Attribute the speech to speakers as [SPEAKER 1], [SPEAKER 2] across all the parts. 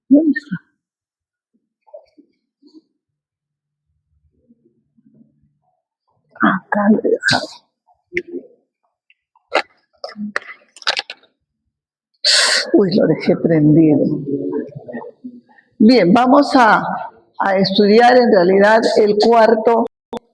[SPEAKER 1] ¿Dónde está? Acá lo he dejado. Uy, lo dejé prendido. Bien, vamos a estudiar en realidad el cuarto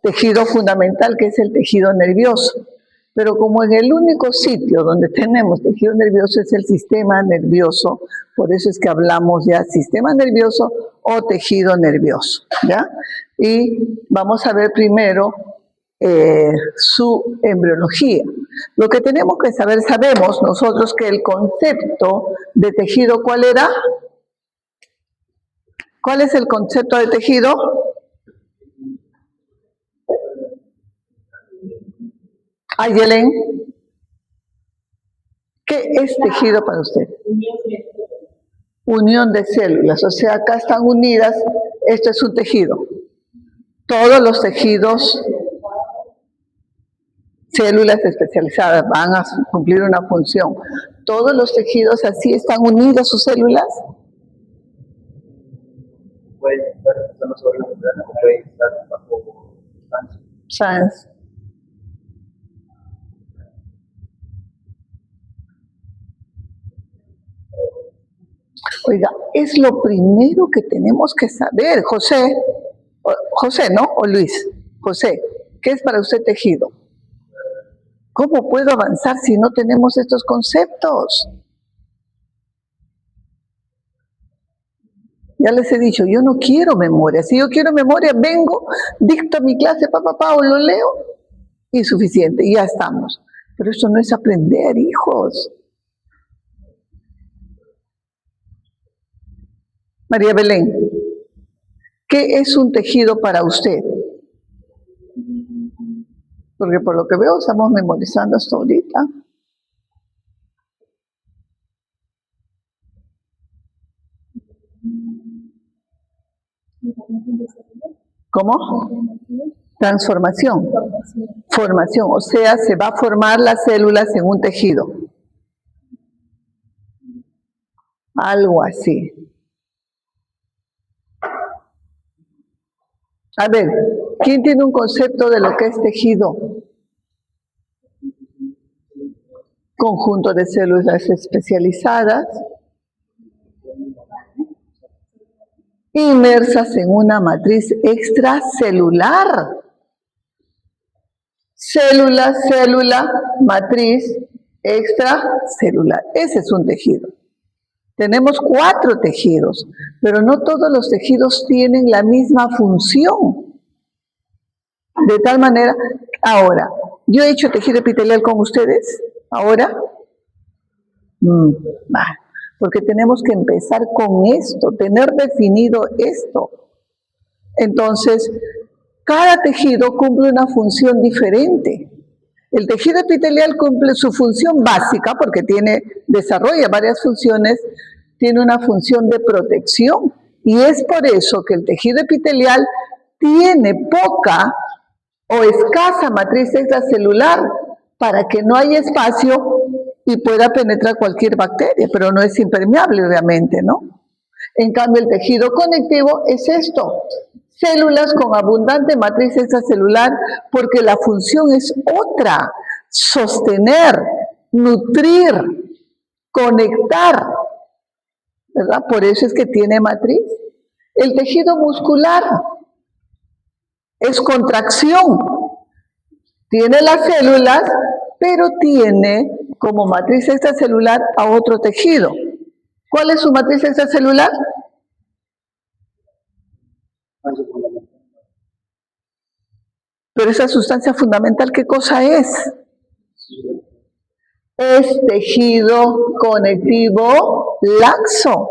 [SPEAKER 1] tejido fundamental, que es el tejido nervioso. Pero como en el único sitio donde tenemos tejido nervioso es el sistema nervioso, por eso es que hablamos ya sistema nervioso o tejido nervioso, ¿ya? Y vamos a ver primero su embriología. Lo que tenemos que saber, sabemos nosotros que el concepto de tejido, ¿cuál era? ¿Cuál es el concepto de tejido? Ayelen, ¿qué es tejido para usted? Unión de células, o sea, acá están unidas, esto es un tejido. Todos los tejidos, células especializadas, van a cumplir una función. Todos los tejidos así están unidos sus células.
[SPEAKER 2] Pueden estar pensando sobre la membrana o pueden estar bajo
[SPEAKER 1] Sans. Oiga, es lo primero que tenemos que saber. José, ¿no? O Luis. José, ¿qué es para usted tejido? ¿Cómo puedo avanzar si no tenemos estos conceptos? Ya les he dicho, yo no quiero memoria. Si yo quiero memoria, vengo, dicto mi clase, o lo leo, y suficiente, y ya estamos. Pero eso no es aprender, hijos. María Belén, ¿qué es un tejido para usted? Porque por lo que veo estamos memorizando hasta ahorita. ¿Cómo? Transformación. Formación, o sea, se va a formar las células en un tejido. Algo así. A ver, ¿quién tiene un concepto de lo que es tejido? Conjunto de células especializadas, inmersas en una matriz extracelular. Célula, célula, matriz extracelular. Ese es un tejido. Tenemos 4 tejidos, pero no todos los tejidos tienen la misma función. De tal manera, ahora, yo he hecho tejido epitelial con ustedes, ahora, porque tenemos que empezar con esto, tener definido esto. Entonces, cada tejido cumple una función diferente. El tejido epitelial cumple su función básica, porque desarrolla varias funciones, tiene una función de protección. Y es por eso que el tejido epitelial tiene poca o escasa matriz extracelular para que no haya espacio y pueda penetrar cualquier bacteria, pero no es impermeable, obviamente, ¿no? En cambio, el tejido conectivo es esto. Células con abundante matriz extracelular, porque la función es otra: sostener, nutrir, conectar, ¿verdad? Por eso es que tiene matriz. El tejido muscular es contracción, tiene las células, pero tiene como matriz extracelular a otro tejido. ¿Cuál es su matriz extracelular? Pero esa sustancia fundamental, ¿qué cosa es? Es tejido conectivo laxo.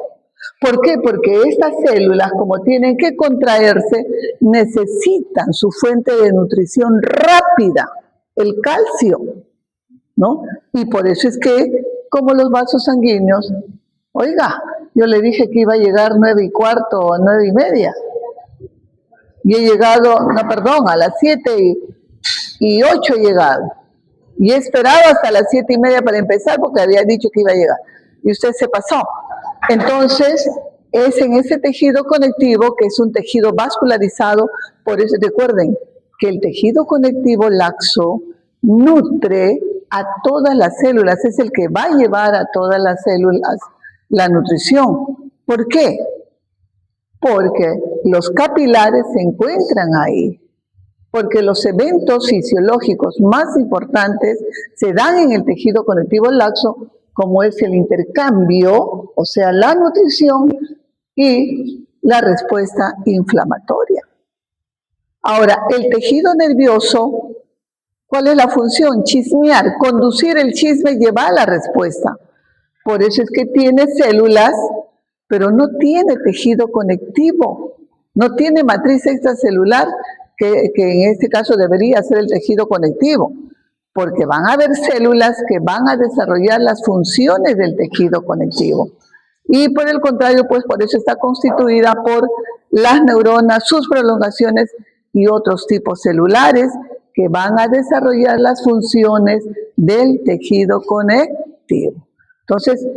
[SPEAKER 1] ¿Por qué? Porque estas células, como tienen que contraerse, necesitan su fuente de nutrición rápida, el calcio, ¿no? Y por eso es que, como los vasos sanguíneos, oiga, yo le dije que iba a llegar 9:15 o 9:30. Y he llegado, a las 7:08 he llegado. Y he esperado hasta las 7:30 para empezar porque había dicho que iba a llegar. Y usted se pasó. Entonces, es en ese tejido conectivo, que es un tejido vascularizado, por eso recuerden que el tejido conectivo laxo nutre a todas las células, es el que va a llevar a todas las células la nutrición. ¿Por qué? Porque los capilares se encuentran ahí, porque los eventos fisiológicos más importantes se dan en el tejido conectivo laxo, como es el intercambio, o sea, la nutrición y la respuesta inflamatoria. Ahora, el tejido nervioso, ¿cuál es la función? Chismear, conducir el chisme y llevar la respuesta. Por eso es que tiene células, pero no tiene tejido conectivo, no tiene matriz extracelular, que en este caso debería ser el tejido conectivo, porque van a haber células que van a desarrollar las funciones del tejido conectivo. Y por el contrario, pues por eso está constituida por las neuronas, sus prolongaciones y otros tipos celulares que van a desarrollar las funciones del tejido conectivo. Entonces,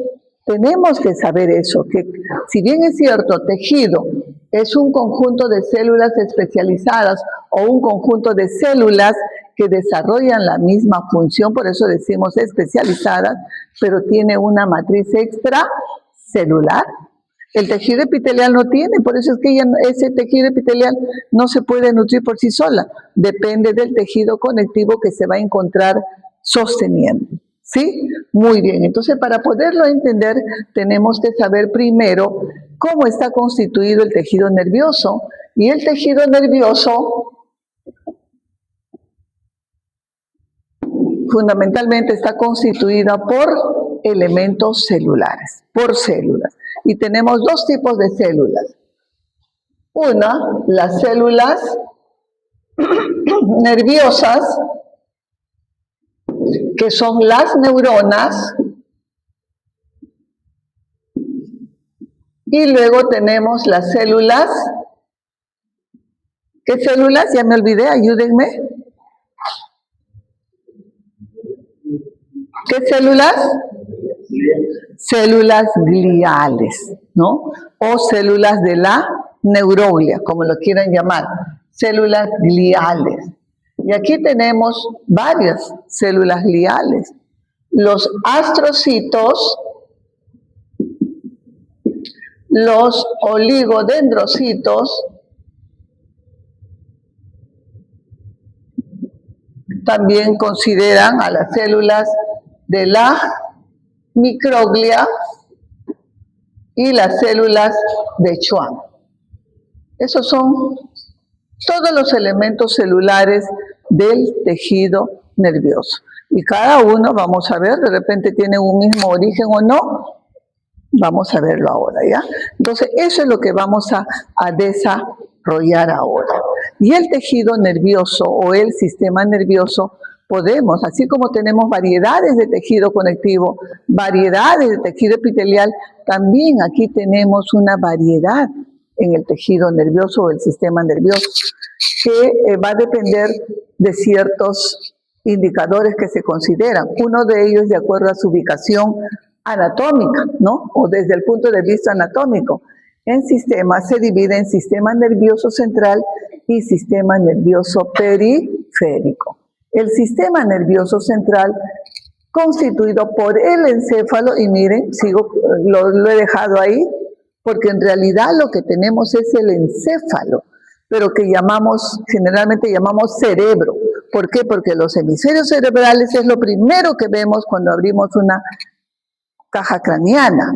[SPEAKER 1] tenemos que saber eso, que si bien es cierto, tejido es un conjunto de células especializadas o un conjunto de células que desarrollan la misma función, por eso decimos especializadas, pero tiene una matriz extracelular. El tejido epitelial no tiene, por eso es que ese tejido epitelial no se puede nutrir por sí sola, depende del tejido conectivo que se va a encontrar sosteniendo. ¿Sí? Muy bien, entonces para poderlo entender tenemos que saber primero cómo está constituido el tejido nervioso. Y el tejido nervioso fundamentalmente está constituido por elementos celulares, por células. Y tenemos dos tipos de células. Una, las células nerviosas, que son las neuronas, y luego tenemos las células. ¿Qué células? Ya me olvidé, ayúdenme. ¿Qué células? Células gliales, ¿no? O células de la neuroglia, como lo quieran llamar. Células gliales. Y aquí tenemos varias células gliales. Los astrocitos, los oligodendrocitos, también consideran a las células de la microglia y las células de Schwann. Esos son todos los elementos celulares del tejido nervioso. Y cada uno, vamos a ver, de repente tiene un mismo origen o no. Vamos a verlo ahora, ¿ya? Entonces, eso es lo que vamos a desarrollar ahora. Y el tejido nervioso o el sistema nervioso, podemos, así como tenemos variedades de tejido conectivo, variedades de tejido epitelial, también aquí tenemos una variedad en el tejido nervioso o el sistema nervioso, que va a depender de ciertos indicadores que se consideran. Uno de ellos de acuerdo a su ubicación anatómica, ¿no? O desde el punto de vista anatómico. En sistemas se divide en sistema nervioso central y sistema nervioso periférico. El sistema nervioso central, constituido por el encéfalo, y miren, lo he dejado ahí, porque en realidad lo que tenemos es el encéfalo, pero que generalmente llamamos cerebro. ¿Por qué? Porque los hemisferios cerebrales es lo primero que vemos cuando abrimos una caja craneana,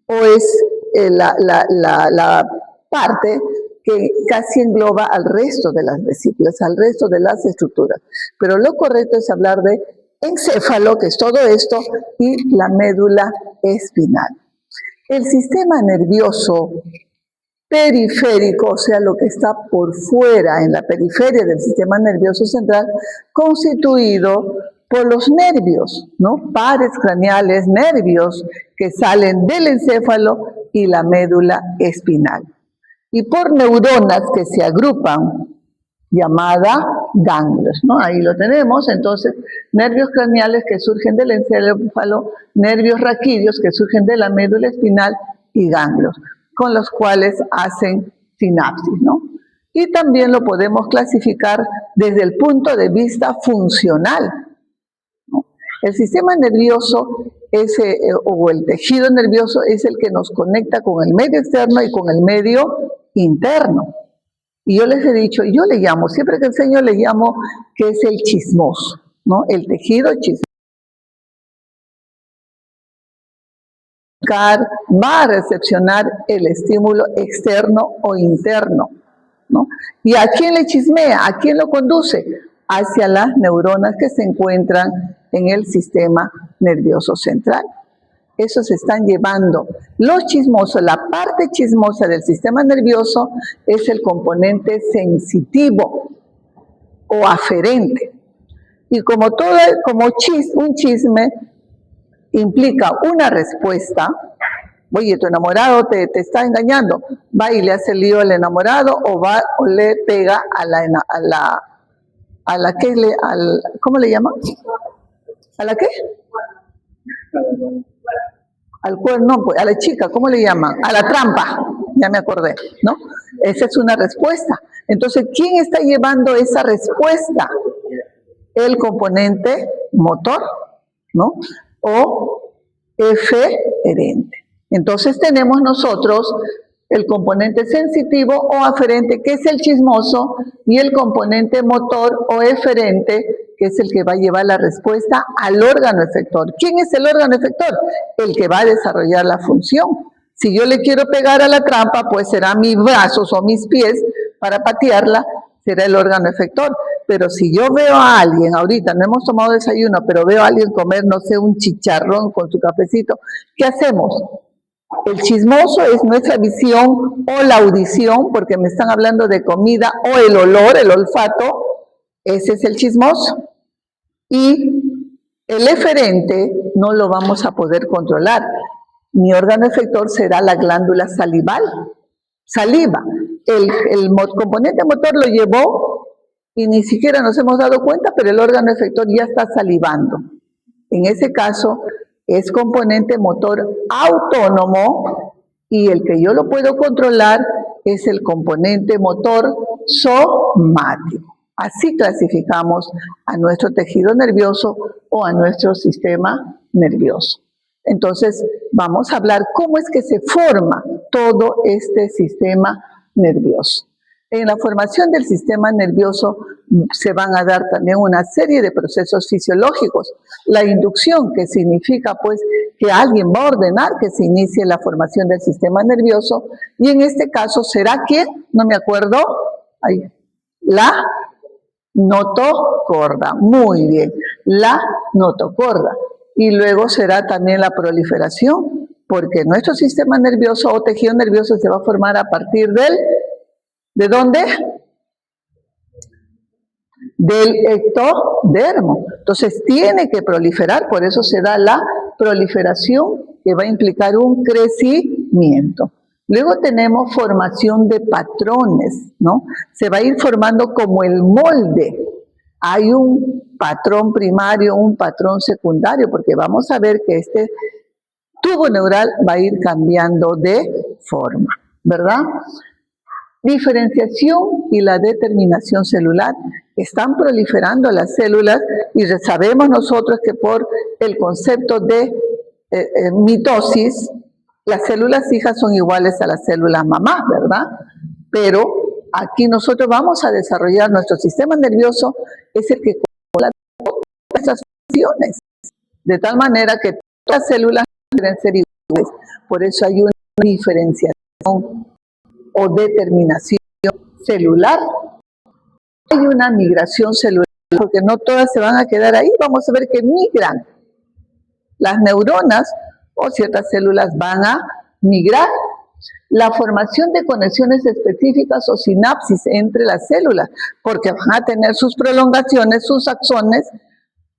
[SPEAKER 1] o es la parte que casi engloba al resto de las vesículas, al resto de las estructuras. Pero lo correcto es hablar de encéfalo, que es todo esto, y la médula espinal. El sistema nervioso periférico, o sea, lo que está por fuera, en la periferia del sistema nervioso central, constituido por los nervios, ¿no? Pares craneales, nervios que salen del encéfalo y la médula espinal. Y por neuronas que se agrupan, llamada ganglios, ¿no? Ahí lo tenemos, entonces, nervios craneales que surgen del encéfalo, nervios raquídeos que surgen de la médula espinal y ganglios, con los cuales hacen sinapsis, ¿no? Y también lo podemos clasificar desde el punto de vista funcional, ¿no? El sistema nervioso o el tejido nervioso es el que nos conecta con el medio externo y con el medio interno. Y yo les he dicho, yo le llamo, siempre que enseño le llamo que es el chismoso, ¿no? El tejido chismoso. Va a recepcionar el estímulo externo o interno, ¿no? ¿Y a quién le chismea? ¿A quién lo conduce? Hacia las neuronas que se encuentran en el sistema nervioso central. Eso se están llevando. Los chismosos, la parte chismosa del sistema nervioso es el componente sensitivo o aferente. Y como un chisme implica una respuesta, oye, tu enamorado te está engañando, va y le hace lío al enamorado o va o le pega ¿cómo le llaman? ¿A la qué? Al cuerno, pues, a la chica, ¿cómo le llaman? A la trampa, ya me acordé, ¿no? Esa es una respuesta. Entonces, ¿quién está llevando esa respuesta? El componente motor, ¿no? O eferente. Entonces tenemos nosotros el componente sensitivo o aferente, que es el chismoso, y el componente motor o eferente, que es el que va a llevar la respuesta al órgano efector. ¿Quién es el órgano efector? El que va a desarrollar la función. Si yo le quiero pegar a la trampa, pues será mis brazos o mis pies para patearla, será el órgano efector. Pero si yo veo a alguien, ahorita no hemos tomado desayuno, pero veo a alguien comer, no sé, un chicharrón con su cafecito, ¿qué hacemos? El chismoso es nuestra visión o la audición, porque me están hablando de comida, o el olor, el olfato, ese es el chismoso. Y el eferente no lo vamos a poder controlar. Mi órgano efector será la glándula salival, saliva. El componente motor lo llevó y ni siquiera nos hemos dado cuenta, pero el órgano efector ya está salivando. En ese caso, es componente motor autónomo y el que yo lo puedo controlar es el componente motor somático. Así clasificamos a nuestro tejido nervioso o a nuestro sistema nervioso. Entonces, vamos a hablar cómo es que se forma todo este sistema nervioso. En la formación del sistema nervioso se van a dar también una serie de procesos fisiológicos. La inducción, que significa pues que alguien va a ordenar que se inicie la formación del sistema nervioso, y en este caso será ¿quién? No me acuerdo. Ahí. La notocorda. Muy bien. La notocorda. Y luego será también la proliferación, porque nuestro sistema nervioso o tejido nervioso se va a formar a partir ¿de dónde? Del ectodermo. Entonces tiene que proliferar, por eso se da la proliferación, que va a implicar un crecimiento. Luego tenemos formación de patrones, ¿no? Se va a ir formando como el molde. Hay un patrón primario, un patrón secundario, porque vamos a ver que este tubo neural va a ir cambiando de forma, ¿verdad? Diferenciación y la determinación celular. Están proliferando las células y sabemos nosotros que por el concepto de mitosis, las células hijas son iguales a las células mamá, ¿verdad? Pero aquí nosotros vamos a desarrollar nuestro sistema nervioso, es el que controla todas esas funciones, de tal manera que todas las células deben ser iguales. Por eso hay una diferenciación o determinación celular. Hay una migración celular, porque no todas se van a quedar ahí. Vamos a ver que migran. Las neuronas o ciertas células van a migrar. La formación de conexiones específicas o sinapsis entre las células, porque van a tener sus prolongaciones, sus axones,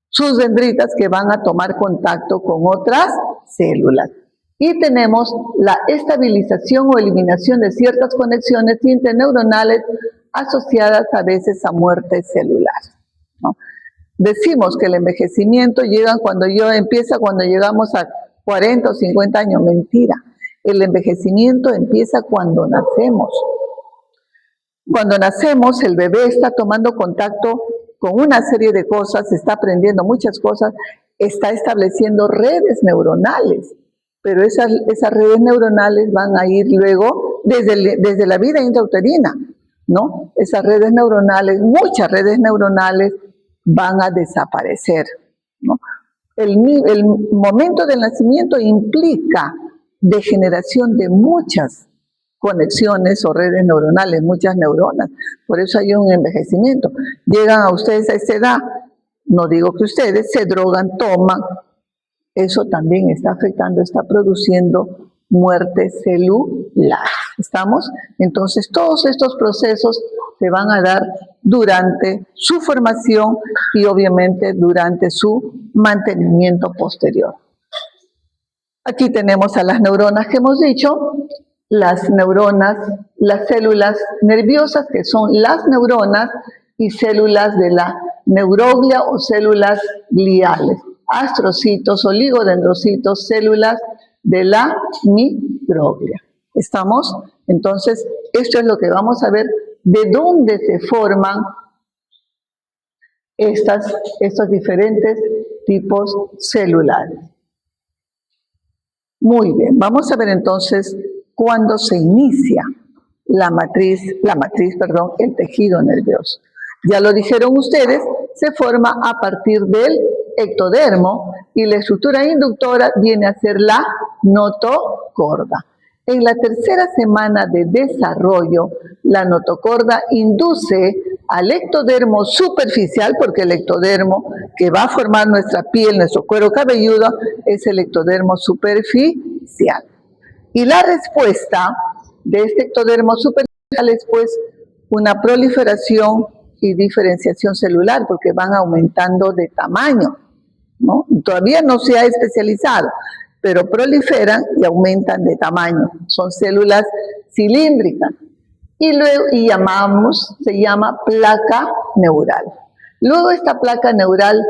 [SPEAKER 1] sus dendritas que van a tomar contacto con otras células. Y tenemos la estabilización o eliminación de ciertas conexiones interneuronales asociadas a veces a muerte celular, ¿no? Decimos que el envejecimiento empieza cuando llegamos a 40 o 50 años. Mentira. El envejecimiento empieza cuando nacemos. Cuando nacemos, el bebé está tomando contacto con una serie de cosas, está aprendiendo muchas cosas, está estableciendo redes neuronales, pero esas redes neuronales van a ir luego desde la vida intrauterina, ¿no? Esas redes neuronales, muchas redes neuronales van a desaparecer, ¿no? El momento del nacimiento implica degeneración de muchas conexiones o redes neuronales, muchas neuronas. Por eso hay un envejecimiento. Llegan a ustedes a esa edad, no digo que ustedes se drogan, toman, eso también está afectando, está produciendo muerte celular. ¿Estamos? Entonces, todos estos procesos se van a dar durante su formación y obviamente durante su mantenimiento posterior. Aquí tenemos a las neuronas que hemos dicho, las neuronas, las células nerviosas, que son las neuronas, y células de la neuroglia o células gliales, astrocitos, oligodendrocitos, células de la microglia. ¿Estamos? Entonces, esto es lo que vamos a ver, de dónde se forman estos diferentes tipos celulares. Muy bien, vamos a ver entonces cuándo se inicia el tejido nervioso. Ya lo dijeron ustedes, se forma a partir del ectodermo y la estructura inductora viene a ser la notocorda. En la tercera semana de desarrollo, la notocorda induce al ectodermo superficial, porque el ectodermo que va a formar nuestra piel, nuestro cuero cabelludo, es el ectodermo superficial. Y la respuesta de este ectodermo superficial es pues una proliferación y diferenciación celular, porque van aumentando de tamaño, ¿no? Todavía no se ha especializado, pero proliferan y aumentan de tamaño. Son células cilíndricas. Y luego se llama placa neural. Luego esta placa neural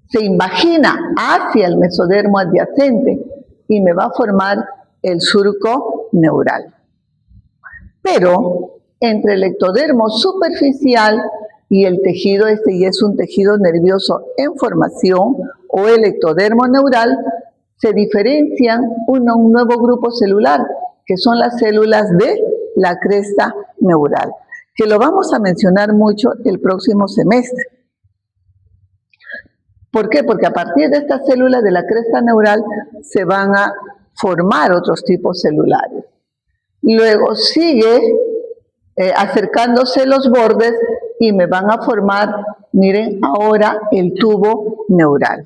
[SPEAKER 1] se invagina hacia el mesodermo adyacente y me va a formar el surco neural. Pero entre el ectodermo superficial y el tejido y es un tejido nervioso en formación, o el ectodermo neural, se diferencian un nuevo grupo celular, que son las células de la cresta neural, que lo vamos a mencionar mucho el próximo semestre. ¿Por qué? Porque a partir de estas células de la cresta neural se van a formar otros tipos celulares. Luego sigue acercándose los bordes y me van a formar, miren ahora, el tubo neural.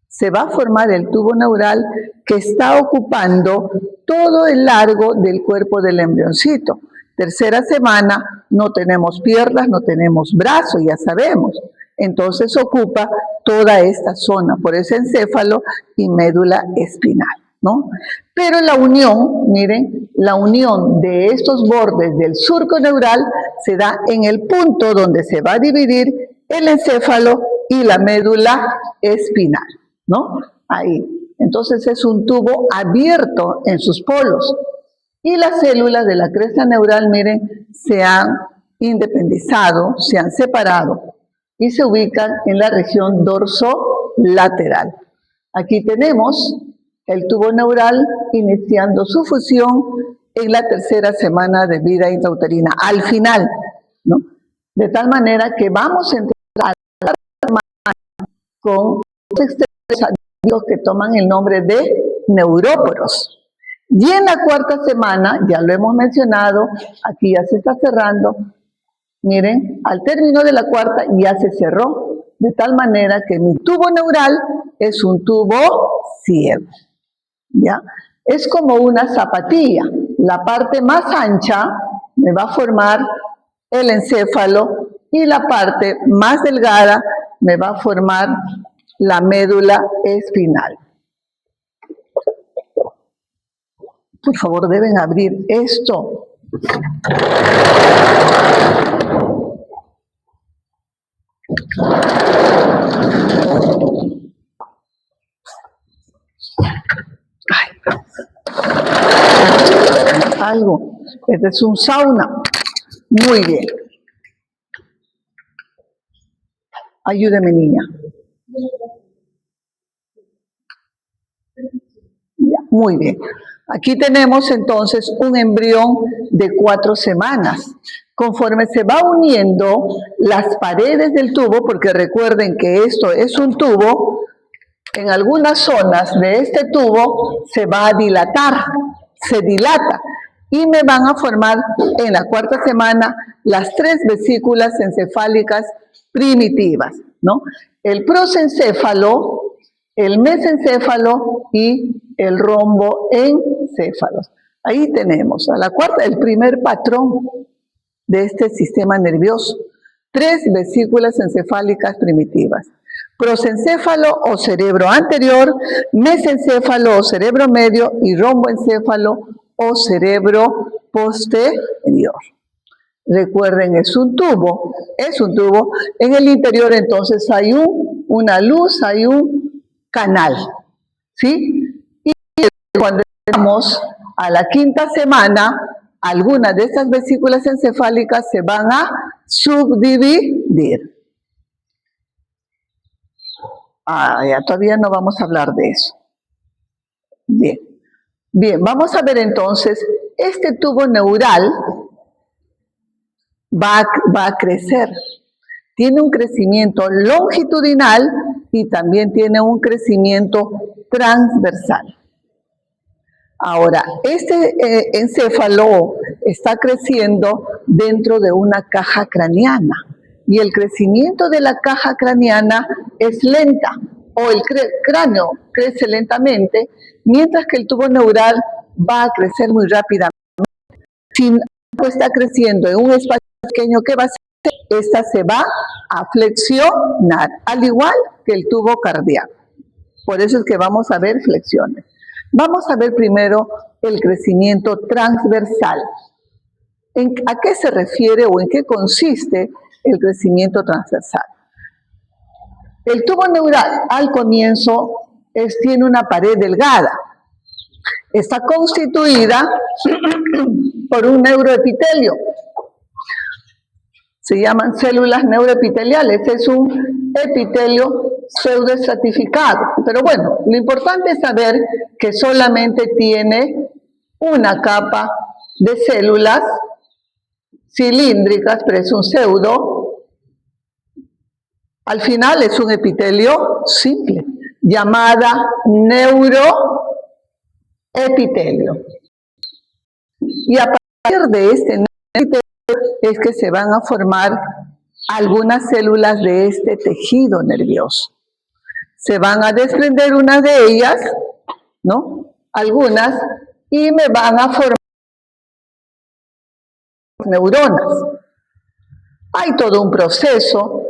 [SPEAKER 1] Se va a formar el tubo neural que está ocupando todo el largo del cuerpo del embrioncito. Tercera semana, no tenemos piernas, no tenemos brazos, ya sabemos. Entonces ocupa toda esta zona, por ese encéfalo y médula espinal, ¿no? Pero la unión, miren, la unión de estos bordes del surco neural se da en el punto donde se va a dividir el encéfalo y la médula espinal, ¿no? Ahí. Entonces es un tubo abierto en sus polos. Y las células de la cresta neural, miren, se han independizado, se han separado y se ubican en la región dorsolateral. Aquí tenemos el tubo neural iniciando su fusión en la tercera semana de vida intrauterina, al final, ¿no? De tal manera que vamos a entrar a la semana con los extremos que toman el nombre de neuróporos. Y en la cuarta semana, ya lo hemos mencionado, aquí ya se está cerrando, miren, al término de la cuarta ya se cerró, de tal manera que mi tubo neural es un tubo ciego, ¿ya? Es como una zapatilla, la parte más ancha me va a formar el encéfalo y la parte más delgada me va a formar la médula espinal. Por favor, deben abrir esto. Ay. algo. Este es un sauna. Muy bien. Ayúdeme, niña. Ya, muy bien. Aquí tenemos entonces un embrión de 4 semanas. Conforme se va uniendo las paredes del tubo, porque recuerden que esto es un tubo, en algunas zonas de este tubo se va a dilatar, se dilata, y me van a formar en la 4ª semana las 3 vesículas encefálicas primitivas, ¿no? El prosencéfalo, el mesencéfalo y el romboencéfalo. Ahí tenemos a la 4ª, el primer patrón de este sistema nervioso. 3 vesículas encefálicas primitivas. Prosencéfalo o cerebro anterior, mesencéfalo o cerebro medio y romboencéfalo o cerebro posterior. Recuerden, es un tubo. En el interior entonces hay una luz, hay un canal, ¿sí? Y cuando llegamos a la 5ª semana, algunas de estas vesículas encefálicas se van a subdividir. Ya todavía no vamos a hablar de eso. Bien. Bien, vamos a ver entonces, este tubo neural va a crecer. Tiene un crecimiento longitudinal y también tiene un crecimiento transversal. Ahora, este encéfalo está creciendo dentro de una caja craneana y el crecimiento de la caja craneana es lenta, o el cráneo crece lentamente, mientras que el tubo neural va a crecer muy rápidamente. Si está creciendo en un espacio pequeño, ¿qué va a hacer? Esta se va a flexionar, al igual que el tubo cardíaco. Por eso es que vamos a ver flexiones. Vamos a ver primero el crecimiento transversal. ¿A qué se refiere o en qué consiste el crecimiento transversal? El tubo neural al comienzo tiene una pared delgada. Está constituida por un neuroepitelio. Se llaman células neuroepiteliales. Es un epitelio pseudoestratificado. Pero bueno, lo importante es saber que solamente tiene una capa de células cilíndricas, pero es un pseudo. Al final es un epitelio simple, llamada neuroepitelio. Y a partir de este neuroepitelio es que se van a formar algunas células de este tejido nervioso. Se van a desprender unas de ellas, ¿no? Algunas, y me van a formar neuronas. Hay todo un proceso,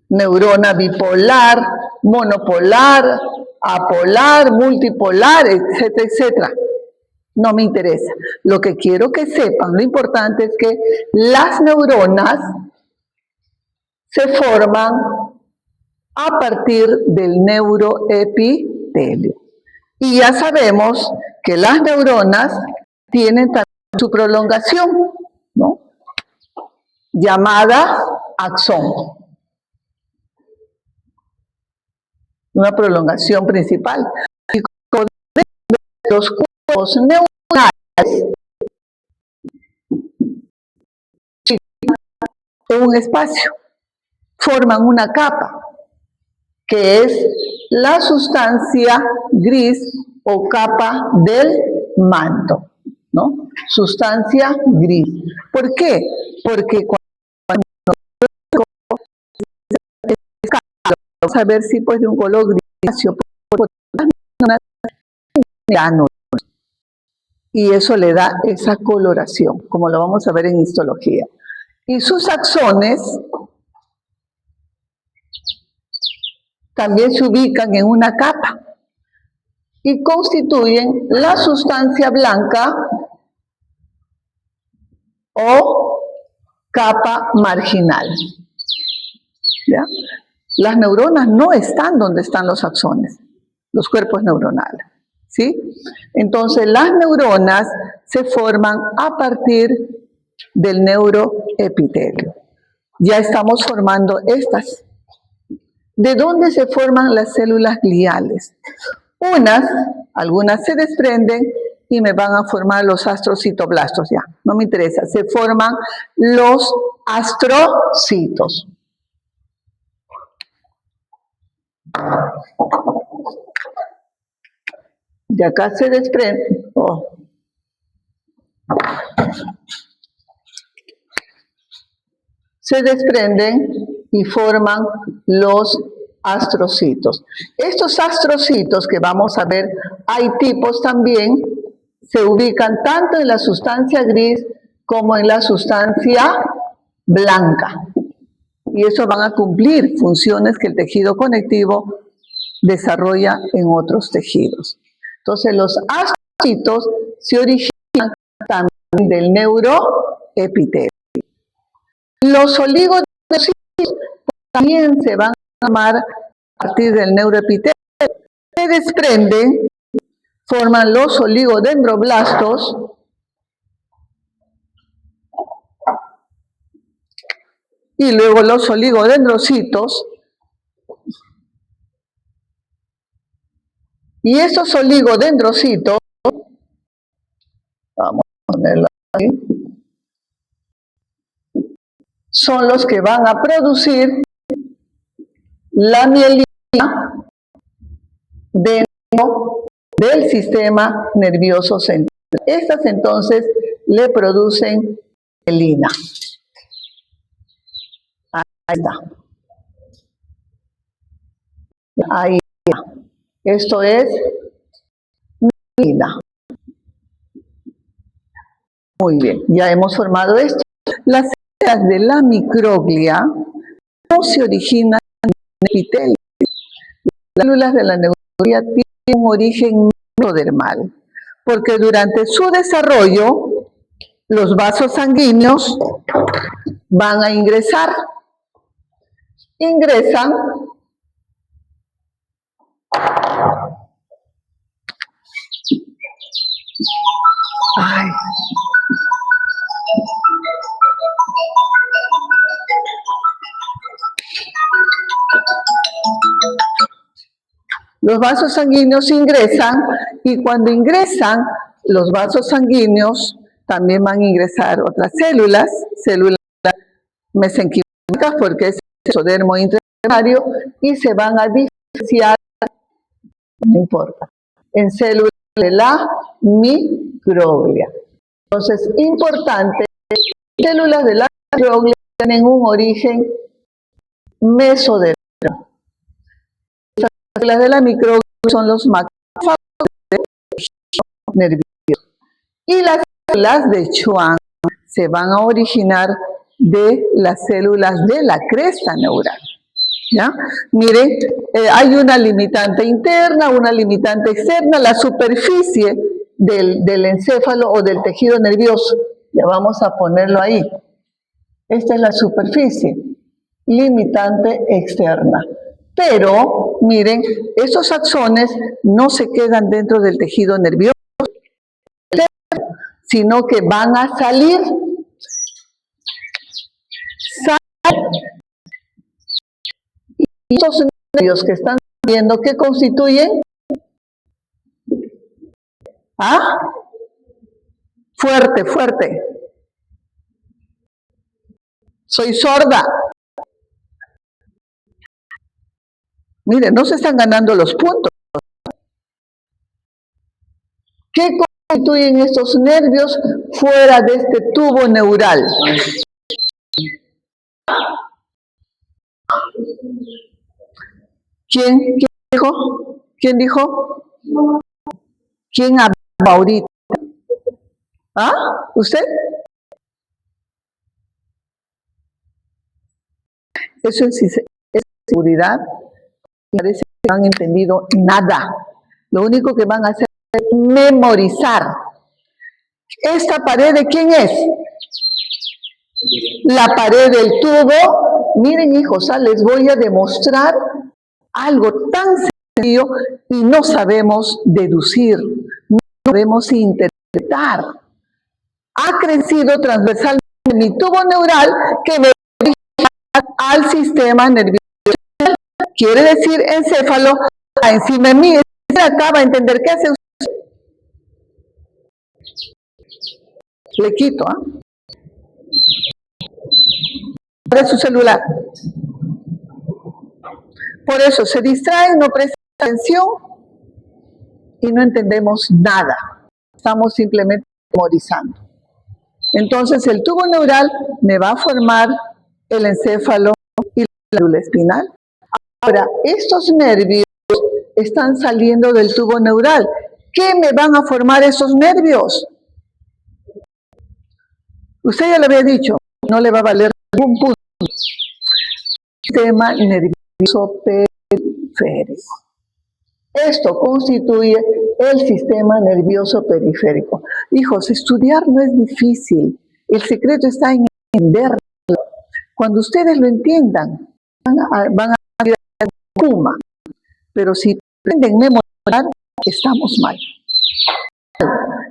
[SPEAKER 1] neurona bipolar, monopolar, apolar, multipolar, etcétera, etcétera. No me interesa. Lo que quiero que sepan, lo importante es que las neuronas se forman a partir del neuroepitelio. Y ya sabemos que las neuronas tienen también su prolongación, ¿no? Llamada axón. Una prolongación principal. Y como los cuerpos neuronales en un espacio forman una capa que es la sustancia gris o capa del manto, ¿no? Sustancia gris. ¿Por qué? Porque cuando vamos a ver si pues de un color grisáceo, y eso le da esa coloración, como lo vamos a ver en histología. Y sus axones también se ubican en una capa y constituyen la sustancia blanca o capa marginal. ¿Ya? Las neuronas no están donde están los axones, los cuerpos neuronales, ¿sí? Entonces, las neuronas se forman a partir del neuroepitelio. Ya estamos formando estas. ¿De dónde se forman las células gliales? Algunas se desprenden y me van a formar los astrocitoblastos, ya, no me interesa. Se forman los astrocitos. De acá se desprende. Se desprenden y forman los astrocitos. Estos astrocitos que vamos a ver, hay tipos también, se ubican tanto en la sustancia gris como en la sustancia blanca. Y eso van a cumplir funciones que el tejido conectivo desarrolla en otros tejidos. Entonces, los astrocitos se originan también del neuroepitelio. Los oligodendrocitos también se van a formar a partir del neuroepitelio. Se desprenden, forman los oligodendroblastos, y luego los oligodendrocitos. Y esos oligodendrocitos, vamos a ponerlo aquí, son los que van a producir la mielina dentro del sistema nervioso central. Estas entonces le producen mielina. Ahí está. Ahí está. Esto es mielina. Muy bien, ya hemos formado esto. Las células de la microglia no se originan en el epitelio. Las células de la microglia tienen un origen mesodermal, porque durante su desarrollo los vasos sanguíneos van a ingresan. Ay. Los vasos sanguíneos ingresan, y cuando ingresan los vasos sanguíneos también van a ingresar otras células mesenquimales, porque es exodermo intraembrionario, y se van a diferenciar, no importa, en células de la microglia. Entonces, importante, células de la microglia tienen un origen mesodermal. Las células de la microglia son los macrófagos del tejido nervioso. Y las células de Schwann se van a originar de las células de la cresta neural. ¿Ya? Miren, hay una limitante interna, una limitante externa, la superficie del encéfalo o del tejido nervioso. Ya vamos a ponerlo ahí. Esta es la superficie, limitante externa. Pero, miren, esos axones no se quedan dentro del tejido nervioso, sino que van a salir. Y estos nervios que están saliendo, ¿qué constituyen? ¿Ah? Fuerte, fuerte. Soy sorda. Miren, no se están ganando los puntos. ¿Qué constituyen estos nervios fuera de este tubo neural? ¿Quién dijo? ¿Quién dijo? ¿Quién habló ahorita? ¿Ah? ¿Usted? Eso es seguridad. Parece que no han entendido nada. Lo único que van a hacer es memorizar. ¿Esta pared de quién es? La pared del tubo. Miren, hijos, les voy a demostrar algo tan sencillo. y no sabemos deducir, no sabemos interpretar. Ha crecido transversalmente mi tubo neural que me dirige al sistema nervioso. Quiere decir encéfalo encima de mí. Acaba de entender qué hace usted. Le quito, de su celular. Por eso se distrae, no presta atención y no entendemos nada. Estamos simplemente memorizando. Entonces el tubo neural me va a formar el encéfalo y la médula espinal. Ahora, estos nervios están saliendo del tubo neural. ¿Qué me van a formar esos nervios? Usted ya lo había dicho, no le va a valer ningún punto. Sistema nervioso periférico. Esto constituye el sistema nervioso periférico. Hijos, estudiar no es difícil. El secreto está en entenderlo. Cuando ustedes lo entiendan, van a ir a Kuma. Pero si pretenden memorizar, estamos mal.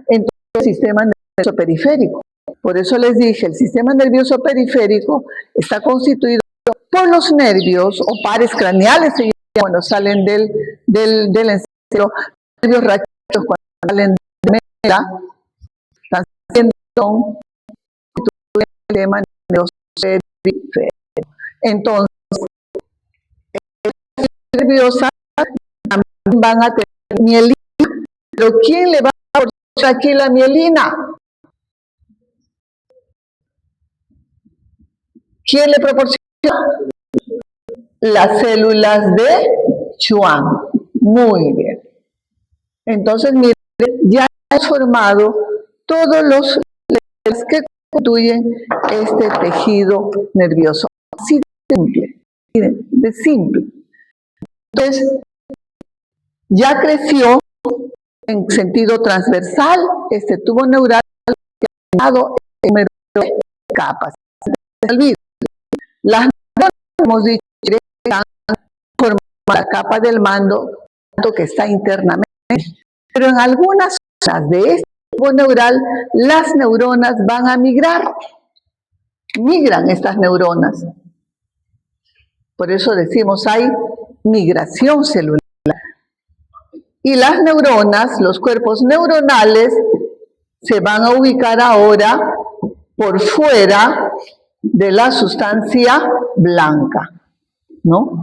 [SPEAKER 1] Entonces, el sistema nervioso periférico. Por eso les dije, el sistema nervioso periférico está constituido por los nervios o pares craneales, cuando salen del encéfalo, nervios raquídeos cuando salen de la médula, están haciendo el sistema nervioso periférico. Entonces, las nerviosas también van a tener mielina, pero ¿quién le va a aportar aquí la mielina? ¿Quién le proporciona? Las células de Schwann. Muy bien. Entonces, miren, ya hemos formado todos los layers que constituyen este tejido nervioso. Así de simple. Miren, de simple. Entonces, ya creció en sentido transversal este tubo neural que ha dado el número de capas. Las neuronas, hemos dicho, están formando la capa del mando que está internamente, pero en algunas zonas de este tubo neural las neuronas van a migrar. Migran estas neuronas. Por eso decimos hay migración celular. Y las neuronas, los cuerpos neuronales, se van a ubicar ahora por fuera de la sustancia blanca, ¿no?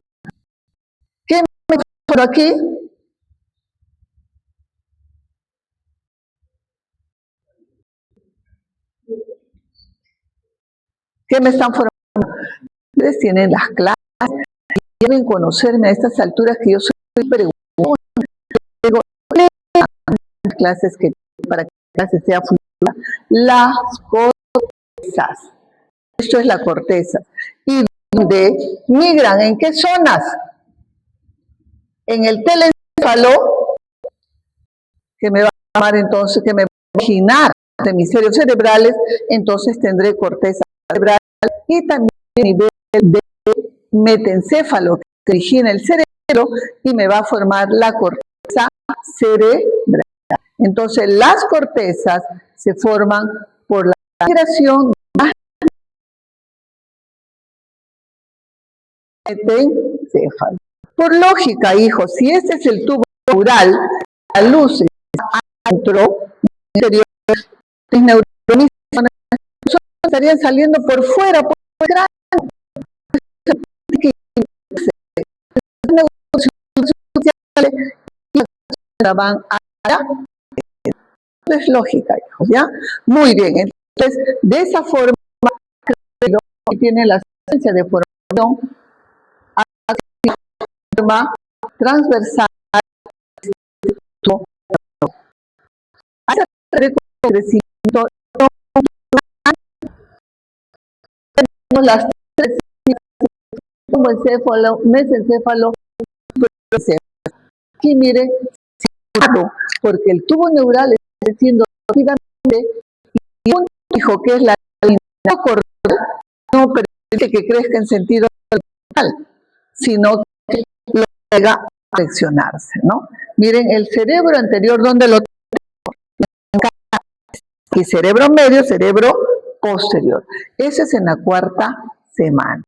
[SPEAKER 1] ¿Qué me por aquí? ¿Qué me están formando? Ustedes tienen las clases, deben conocerme a estas alturas que yo soy preguntona. Las clases que para que la clase sea funcional. Las cortezas. Esto es la corteza. ¿Y dónde migran? ¿En qué zonas? En el telencéfalo, que me va a llamar entonces, que me va a originar hemisferios cerebrales, entonces tendré corteza cerebral y también a nivel de metencéfalo, que origina el cerebro y me va a formar la corteza cerebral. Entonces, las cortezas se forman por la migración metencéfalo. Por lógica, hijos, si este es el tubo neural, la luz está adentro, interior, las neuronas estarían saliendo por fuera, por el cráneo. Las van allá. Es lógica, hijos, ¿ya? Muy bien, entonces, de esa forma, tiene la esencia de formación forma transversal. Crecimiento, tenemos las tres como encéfalo, mesencéfalo, aquí mire, porque el tubo neural está creciendo rápidamente y un dijo que es la línea corta, no permite que crezca en sentido vertical, sino que lo pega flexionarse, ¿no? Miren, el cerebro anterior, ¿dónde lo tenemos? Y cerebro medio, cerebro posterior. Ese es en la 4ª semana.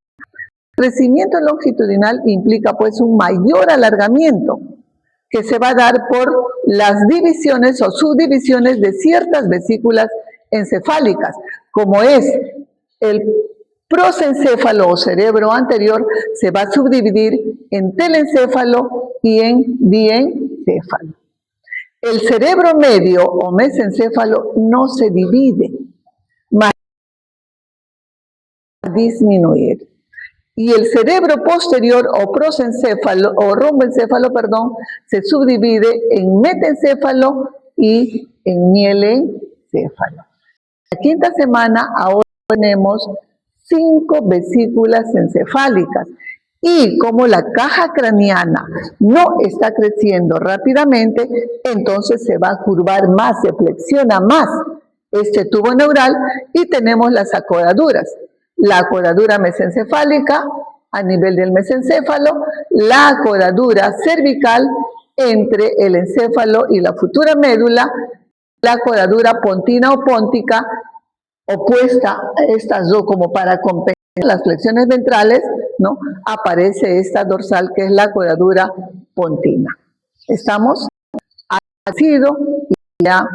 [SPEAKER 1] El crecimiento longitudinal implica pues un mayor alargamiento que se va a dar por las divisiones o subdivisiones de ciertas vesículas encefálicas, como es el prosencéfalo o cerebro anterior, se va a subdividir en telencéfalo y en diencéfalo. El cerebro medio o mesencéfalo no se divide, más disminuir. Y el cerebro posterior o prosencéfalo o romboencéfalo, perdón, se subdivide en metencéfalo y en mielencéfalo. La 5ª semana ahora tenemos 5 vesículas encefálicas y como la caja craneana no está creciendo rápidamente, entonces se va a curvar más, se flexiona más este tubo neural y tenemos las acoraduras. La acoradura mesencefálica a nivel del mesencéfalo, la acoradura cervical entre el encéfalo y la futura médula, la acoradura pontina o póntica opuesta a estas dos como para compensar las flexiones ventrales, ¿no? Aparece esta dorsal que es la acoradura pontina. Estamos, ha sido y ya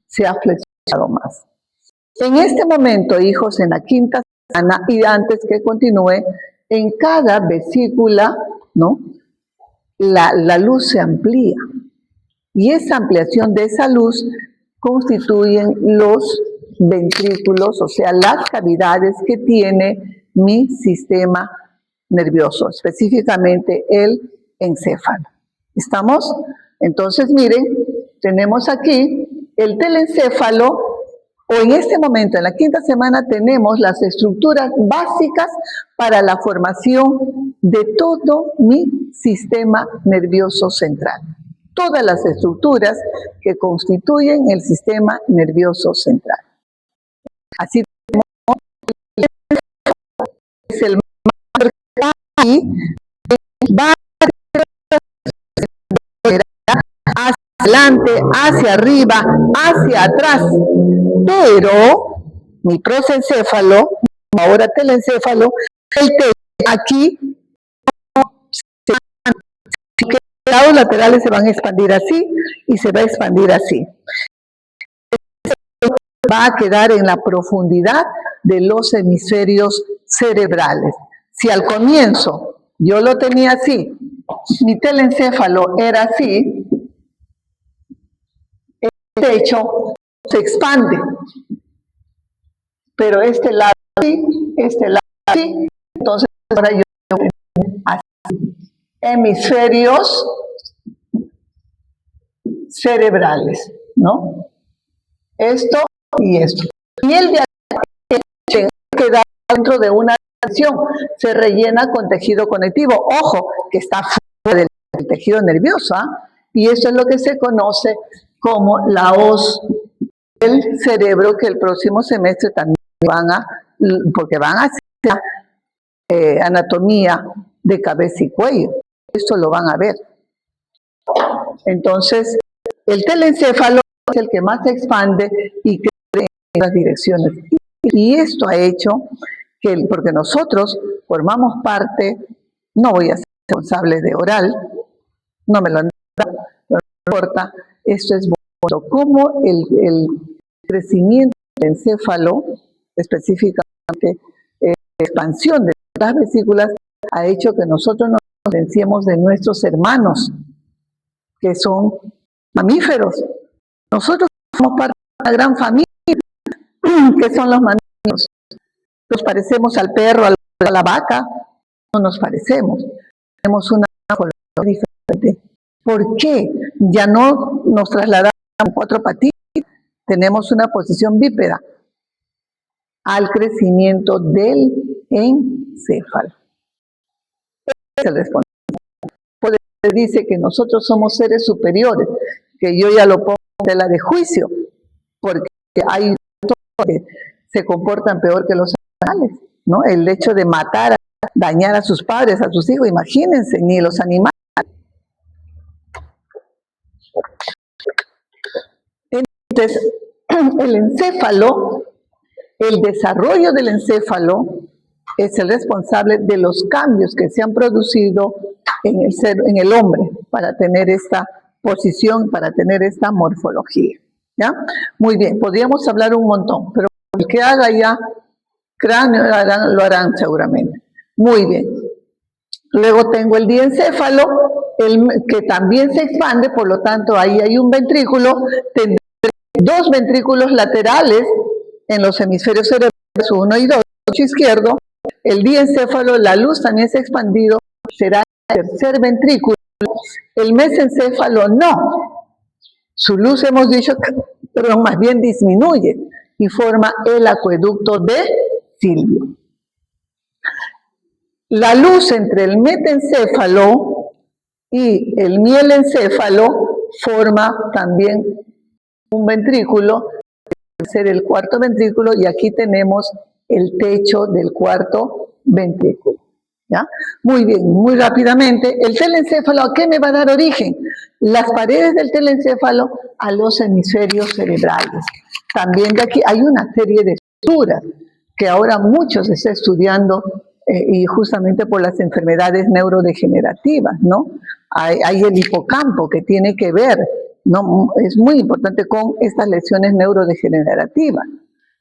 [SPEAKER 1] se ha flexionado más. En este momento, hijos, en la 5ª semana y antes que continúe, en cada vesícula, ¿no? La luz se amplía y esa ampliación de esa luz constituyen los ventrículos, o sea, las cavidades que tiene mi sistema nervioso, específicamente el encéfalo. ¿Estamos? Entonces, miren, tenemos aquí el telencéfalo, o en este momento, en la 5ª semana, tenemos las estructuras básicas para la formación de todo mi sistema nervioso central. Todas las estructuras que constituyen el sistema nervioso central. Así tenemos es el más y va hacia adelante, hacia arriba, hacia atrás, pero mi prosencéfalo, ahora telencéfalo, el aquí los lados laterales se van a expandir así y se va a expandir así. Va a quedar en la profundidad de los hemisferios cerebrales. Si al comienzo yo lo tenía así, mi telencéfalo era así, este hecho se expande, pero este lado así, este lado así, entonces ahora yo tengo así, hemisferios cerebrales, ¿no? Esto y esto. Y el de aquí queda dentro de una tensión, se rellena con tejido conectivo. Ojo, que está fuera del tejido nervioso, ¿ah? Y eso es lo que se conoce como la hoz del cerebro, que el próximo semestre también porque van a hacer anatomía de cabeza y cuello. Esto lo van a ver. Entonces, el telencéfalo es el que más se expande y crece en las direcciones. Y esto ha hecho que, porque nosotros formamos parte, no voy a ser responsable de oral, no me lo han dado, no importa, esto es bueno, como el crecimiento del encéfalo, específicamente expansión de las vesículas, ha hecho que nosotros nos diferenciemos de nuestros hermanos, que son mamíferos. Nosotros somos parte de una gran familia, que son los mamíferos. Nos parecemos al perro, a la vaca, no nos parecemos. Tenemos una color diferente. ¿Por qué? Ya no nos trasladamos en 4 patitas, tenemos una posición bípeda al crecimiento del encéfalo. Es el responsable. Dice que nosotros somos seres superiores, que yo ya lo pongo en tela de juicio, porque hay que se comportan peor que los animales, ¿no? El hecho de matar, dañar a sus padres, a sus hijos, imagínense, ni los animales. Entonces, el encéfalo, el desarrollo del encéfalo es el responsable de los cambios que se han producido en el hombre para tener esta posición, para tener esta morfología. ¿Ya? Muy bien, podríamos hablar un montón, pero el que haga ya cráneo lo harán seguramente. Muy bien. Luego tengo el diencéfalo, que también se expande, por lo tanto ahí hay un ventrículo, tendré dos ventrículos laterales en los hemisferios cerebrales 1 y 2, derecho e izquierdo. El diencéfalo, la luz también se ha expandido, será el tercer ventrículo. El mesencéfalo no. Su luz hemos dicho, pero más bien disminuye y forma el acueducto de Silvio. La luz entre el metencéfalo y el mielencéfalo forma también un ventrículo, ser el cuarto ventrículo, y aquí tenemos el techo del cuarto ventrículo. ¿Ya? Muy bien, muy rápidamente, el telencéfalo, ¿a qué me va a dar origen? Las paredes del telencéfalo a los hemisferios cerebrales. También de aquí hay una serie de estructuras que ahora muchos se está estudiando y justamente por las enfermedades neurodegenerativas, ¿no? Hay el hipocampo que tiene que ver, ¿no? Es muy importante con estas lesiones neurodegenerativas.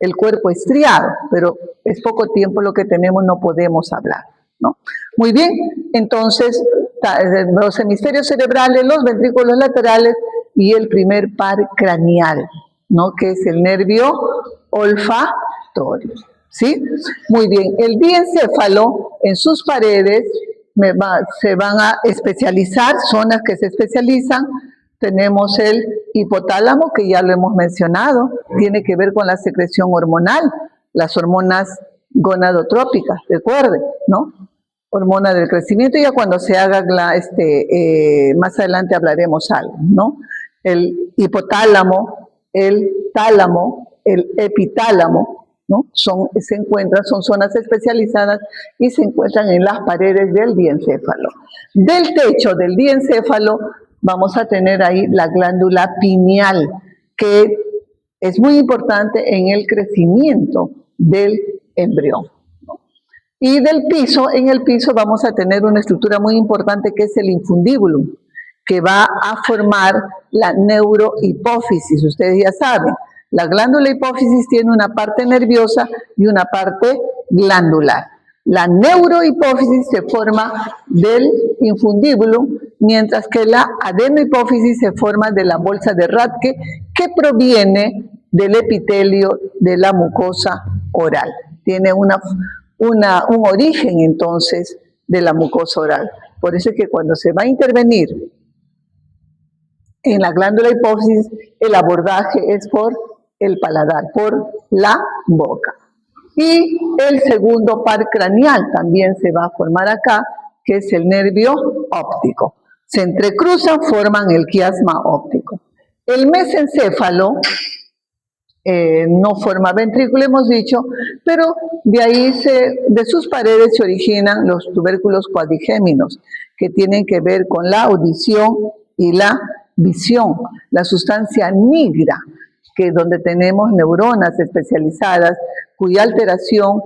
[SPEAKER 1] El cuerpo estriado, pero es poco tiempo lo que tenemos, no podemos hablar, ¿no? Muy bien, entonces los hemisferios cerebrales, los ventrículos laterales y el primer par craneal, ¿no? Que es el nervio olfatorio, ¿sí? Muy bien, el diencéfalo en sus paredes se van a especializar, zonas que se especializan. Tenemos el hipotálamo, que ya lo hemos mencionado, tiene que ver con la secreción hormonal, las hormonas gonadotrópicas, recuerden, ¿no? Hormona del crecimiento, ya cuando se haga más adelante hablaremos algo, ¿no? El hipotálamo, el tálamo, el epitálamo, ¿no? Son zonas especializadas y se encuentran en las paredes del diencéfalo. Del techo del diencéfalo vamos a tener ahí la glándula pineal, que es muy importante en el crecimiento del embrión. Y del piso, en el piso vamos a tener una estructura muy importante que es el infundibulum, que va a formar la neurohipófisis. Ustedes ya saben, la glándula hipófisis tiene una parte nerviosa y una parte glandular. La neurohipófisis se forma del infundibulum, mientras que la adenohipófisis se forma de la bolsa de Rathke, que proviene del epitelio de la mucosa oral. Tiene un origen, entonces, de la mucosa oral. Por eso es que cuando se va a intervenir en la glándula hipófisis, el abordaje es por el paladar, por la boca. Y el segundo par craneal también se va a formar acá, que es el nervio óptico. Se entrecruzan, forman el quiasma óptico. El mesencéfalo no forma ventrículo, hemos dicho, pero de ahí, de sus paredes se originan los tubérculos cuadrigéminos, que tienen que ver con la audición y la visión. La sustancia nigra, que donde tenemos neuronas especializadas, cuya alteración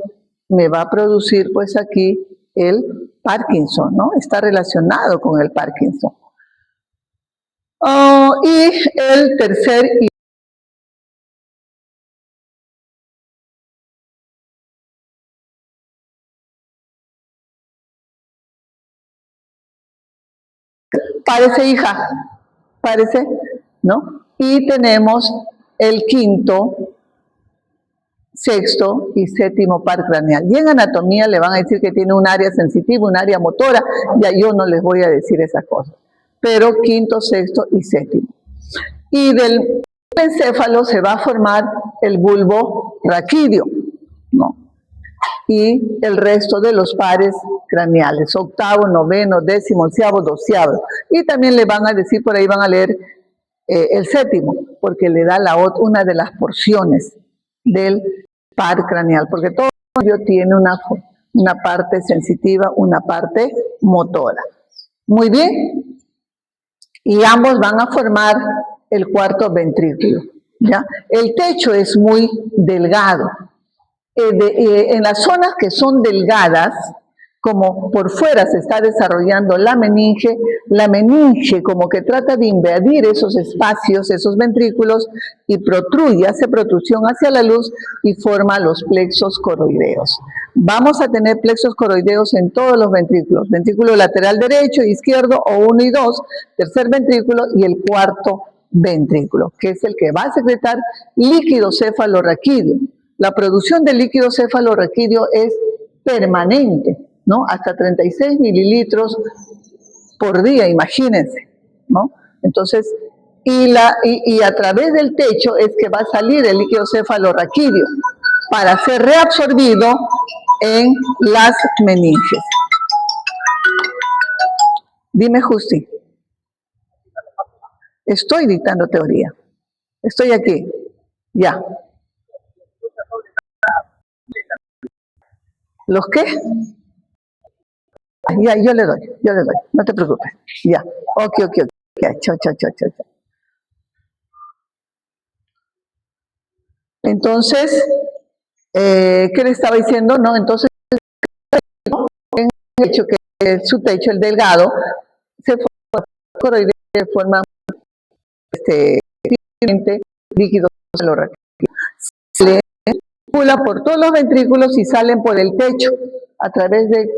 [SPEAKER 1] me va a producir, pues aquí, el Parkinson, ¿no? Está relacionado con el Parkinson. Y el tercer parece, hija, parece, ¿no? Y tenemos el quinto, sexto y séptimo par craneal. Y en anatomía le van a decir que tiene un área sensitiva, un área motora, ya yo no les voy a decir esas cosas. Pero quinto, sexto y séptimo. Y del encéfalo se va a formar el bulbo raquídeo, ¿no? Y el resto de los pares craneales, octavo, noveno, décimo, onceavo, doceavo. Y también le van a decir, por ahí van a leer el séptimo, porque le da una de las porciones del par craneal, porque todo tiene una parte sensitiva, una parte motora. Muy bien. Y ambos van a formar el cuarto ventrículo, ¿ya? El techo es muy delgado. En las zonas que son delgadas, como por fuera se está desarrollando la meninge como que trata de invadir esos espacios, esos ventrículos, y protruye, hace protrusión hacia la luz y forma los plexos coroideos. Vamos a tener plexos coroideos en todos los ventrículos, ventrículo lateral derecho, izquierdo, o 1 y 2, tercer ventrículo y el cuarto ventrículo, que es el que va a secretar líquido cefalorraquídeo. La producción de líquido cefalorraquídeo es permanente, ¿no? Hasta 36 mililitros por día, imagínense, ¿no? Entonces, y a través del techo es que va a salir el líquido cefalorraquídeo para ser reabsorbido en las meninges. Dime, Justi. Estoy dictando teoría. Estoy aquí. Ya. ¿Los qué? Ya, yo le doy, no te preocupes. Ya, ok. Ya, chao. Entonces, ¿qué le estaba diciendo? No, entonces, en el hecho que su techo, el delgado, se forma líquido cefalorraquídeo. Se circula por todos los ventrículos y salen por el techo a través de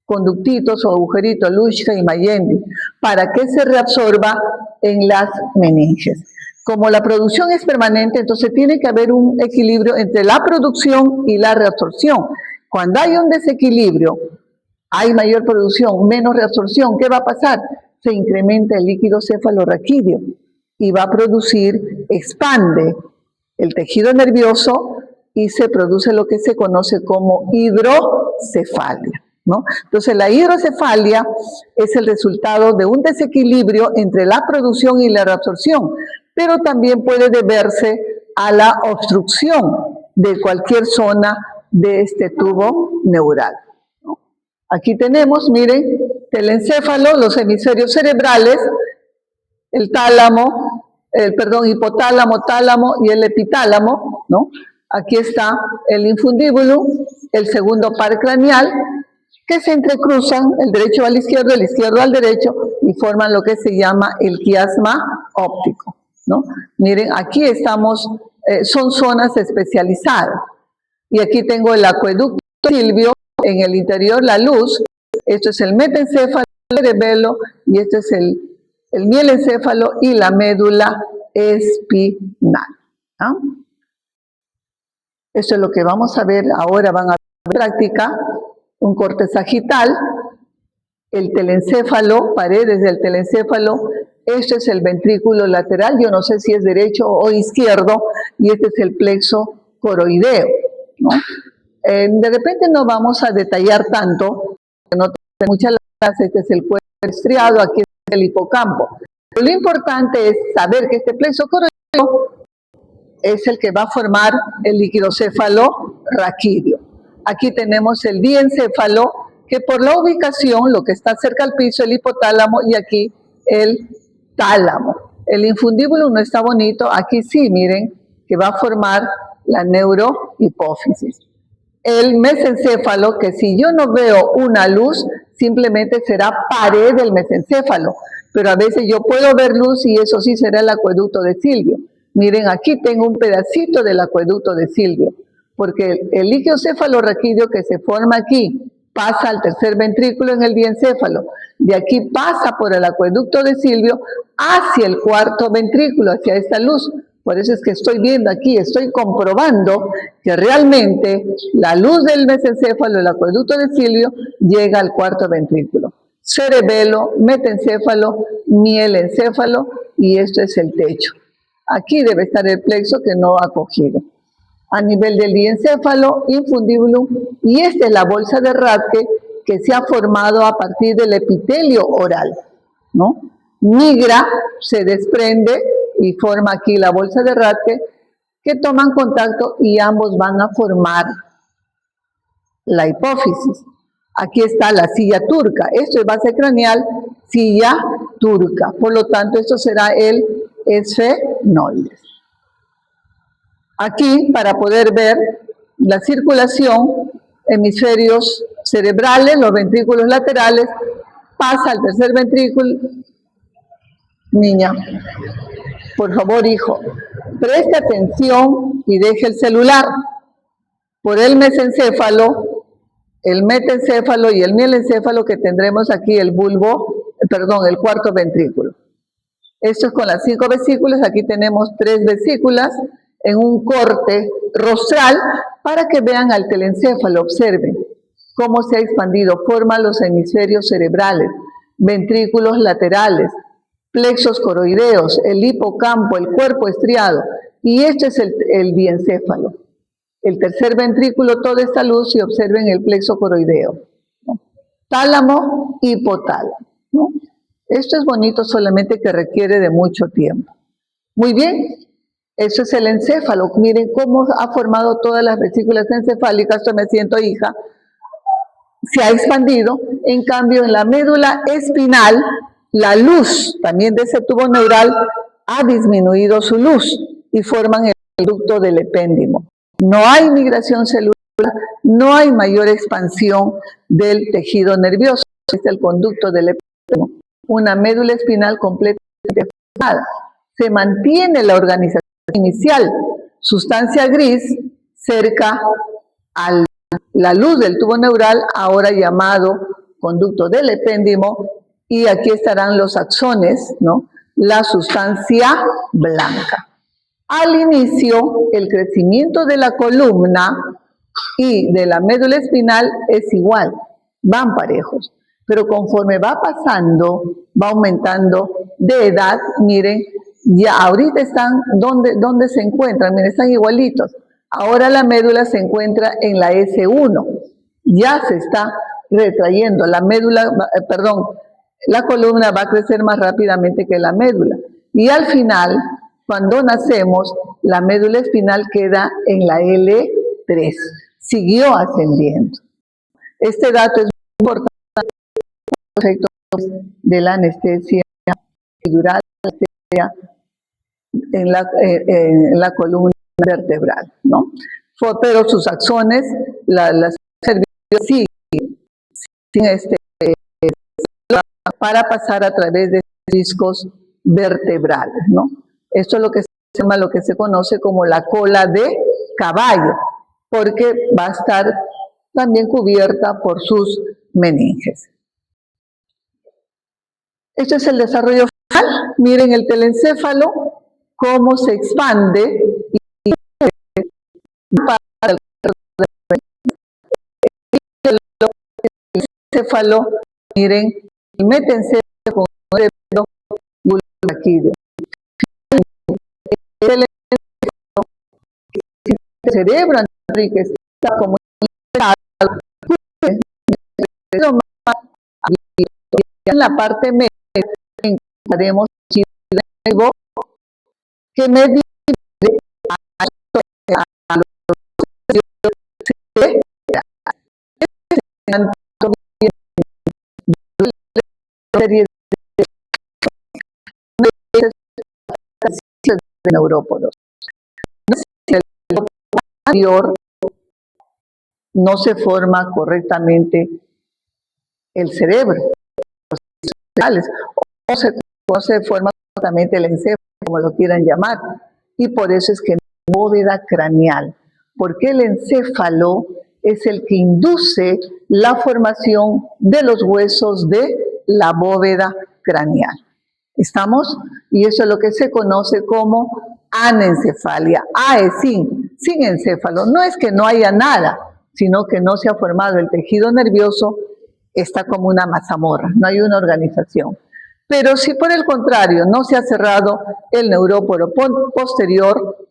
[SPEAKER 1] conductitos o agujeritos, Luschka y Mayendi, para que se reabsorba en las meninges. Como la producción es permanente, entonces tiene que haber un equilibrio entre la producción y la reabsorción. Cuando hay un desequilibrio, hay mayor producción, menos reabsorción, ¿qué va a pasar? Se incrementa el líquido cefalorraquídeo y va a producir, expande el tejido nervioso y se produce lo que se conoce como hidrocefalia, ¿no? Entonces, la hidrocefalia es el resultado de un desequilibrio entre la producción y la reabsorción, pero también puede deberse a la obstrucción de cualquier zona de este tubo neural, ¿no? Aquí tenemos, miren, telencéfalo, los hemisferios cerebrales, el tálamo, hipotálamo, tálamo y el epitálamo, ¿no? Aquí está el infundíbulo, el segundo par craneal, que se entrecruzan, el derecho va al izquierdo, el izquierdo al derecho, y forman lo que se llama el quiasma óptico, ¿no? Miren, aquí estamos, son zonas especializadas. Y aquí tengo el acueducto silvio, en el interior la luz, esto es el metencéfalo, el cerebelo, y este es el mielencéfalo y la médula espinal, ¿no? Eso es lo que vamos a ver ahora, van a ver en práctica, un corte sagital, el telencéfalo, paredes del telencéfalo, este es el ventrículo lateral, yo no sé si es derecho o izquierdo, y este es el plexo coroideo, ¿no? De repente no vamos a detallar tanto, no tiene muchas clases, este es el cuerpo estriado, aquí es el hipocampo. Pero lo importante es saber que este plexo coroideo es el que va a formar el líquido cefalorraquídeo. Aquí tenemos el diencéfalo, que por la ubicación, lo que está cerca al piso, el hipotálamo, y aquí el tálamo. El infundíbulo no está bonito, aquí sí, miren, que va a formar la neurohipófisis. El mesencéfalo, que si yo no veo una luz, simplemente será pared del mesencéfalo, pero a veces yo puedo ver luz y eso sí será el acueducto de Silvio. Miren, aquí tengo un pedacito del acueducto de Silvio, porque el líquido cefalorraquídeo que se forma aquí pasa al tercer ventrículo en el diencéfalo, de aquí pasa por el acueducto de Silvio hacia el cuarto ventrículo, hacia esta luz. Por eso es que estoy viendo aquí, estoy comprobando que realmente la luz del mesencéfalo, el acueducto de Silvio, llega al cuarto ventrículo. Cerebelo, metencéfalo, mielencéfalo, y esto es el techo. Aquí debe estar el plexo que no ha cogido. A nivel del diencéfalo, infundíbulo, y esta es la bolsa de Rathke que se ha formado a partir del epitelio oral, ¿no? Migra, se desprende y forma aquí la bolsa de Rathke, que toman contacto y ambos van a formar la hipófisis. Aquí está la silla turca, esto es base craneal, silla turca, por lo tanto esto será el esfenoides. Aquí, para poder ver la circulación, hemisferios cerebrales, los ventrículos laterales, pasa al tercer ventrículo. Niña, por favor, hijo, preste atención y deje el celular. Por el mesencéfalo, el metencéfalo y el mielencéfalo que tendremos aquí el el cuarto ventrículo. Esto es con las 5 vesículas, aquí tenemos 3 vesículas en un corte rostral para que vean al telencéfalo, observen cómo se ha expandido, forma los hemisferios cerebrales, ventrículos laterales, plexos coroideos, el hipocampo, el cuerpo estriado, y este es el diencéfalo. El tercer ventrículo, toda esta luz, y observen el plexo coroideo, ¿no? Tálamo, hipotálamo, ¿no? Esto es bonito, solamente que requiere de mucho tiempo. Muy bien, eso es el encéfalo. Miren cómo ha formado todas las vesículas encefálicas. Esto me siento hija. Se ha expandido. En cambio, en la médula espinal, la luz también de ese tubo neural ha disminuido su luz y forman el ducto del epéndimo. No hay migración celular, no hay mayor expansión del tejido nervioso. Este es el conducto del epéndimo. Una médula espinal completamente formada. Se mantiene la organización inicial, sustancia gris, cerca a la luz del tubo neural, ahora llamado conducto del epéndimo, y aquí estarán los axones, ¿no? La sustancia blanca. Al inicio, el crecimiento de la columna y de la médula espinal es igual, van parejos. Pero conforme va pasando, va aumentando de edad, miren, ya ahorita están, ¿dónde se encuentran? Miren, están igualitos. Ahora la médula se encuentra en la S1, ya se está retrayendo. La columna va a crecer más rápidamente que la médula. Y al final, cuando nacemos, la médula espinal queda en la L3, siguió ascendiendo. Este dato es muy importante para los efectos de la anestesia epidural, en la columna vertebral, ¿no? Pero sus axones, las servicios siguen para pasar a través de discos vertebrales, ¿no? Esto es lo que se llama, lo que se conoce como la cola de caballo, porque va a estar también cubierta por sus meninges. Este es el desarrollo final. Miren el telencéfalo, cómo se expande y para el encéfalo, miren, el metencéfalo con el bulboraquídeo. El cerebro que está como en la parte media encontraremos que me divide a serie de neurópodos. Si el anterior no se forma correctamente el cerebro, o no se forma correctamente el encéfalo, como lo quieran llamar, y por eso es que bóveda craneal, porque el encéfalo es el que induce la formación de los huesos de la bóveda craneal. ¿Estamos? Y eso es lo que se conoce como anencefalia. A es sin encéfalo. No es que no haya nada, sino que no se ha formado el tejido nervioso, está como una mazamorra, no hay una organización. Pero si por el contrario no se ha cerrado el neuróporo posterior,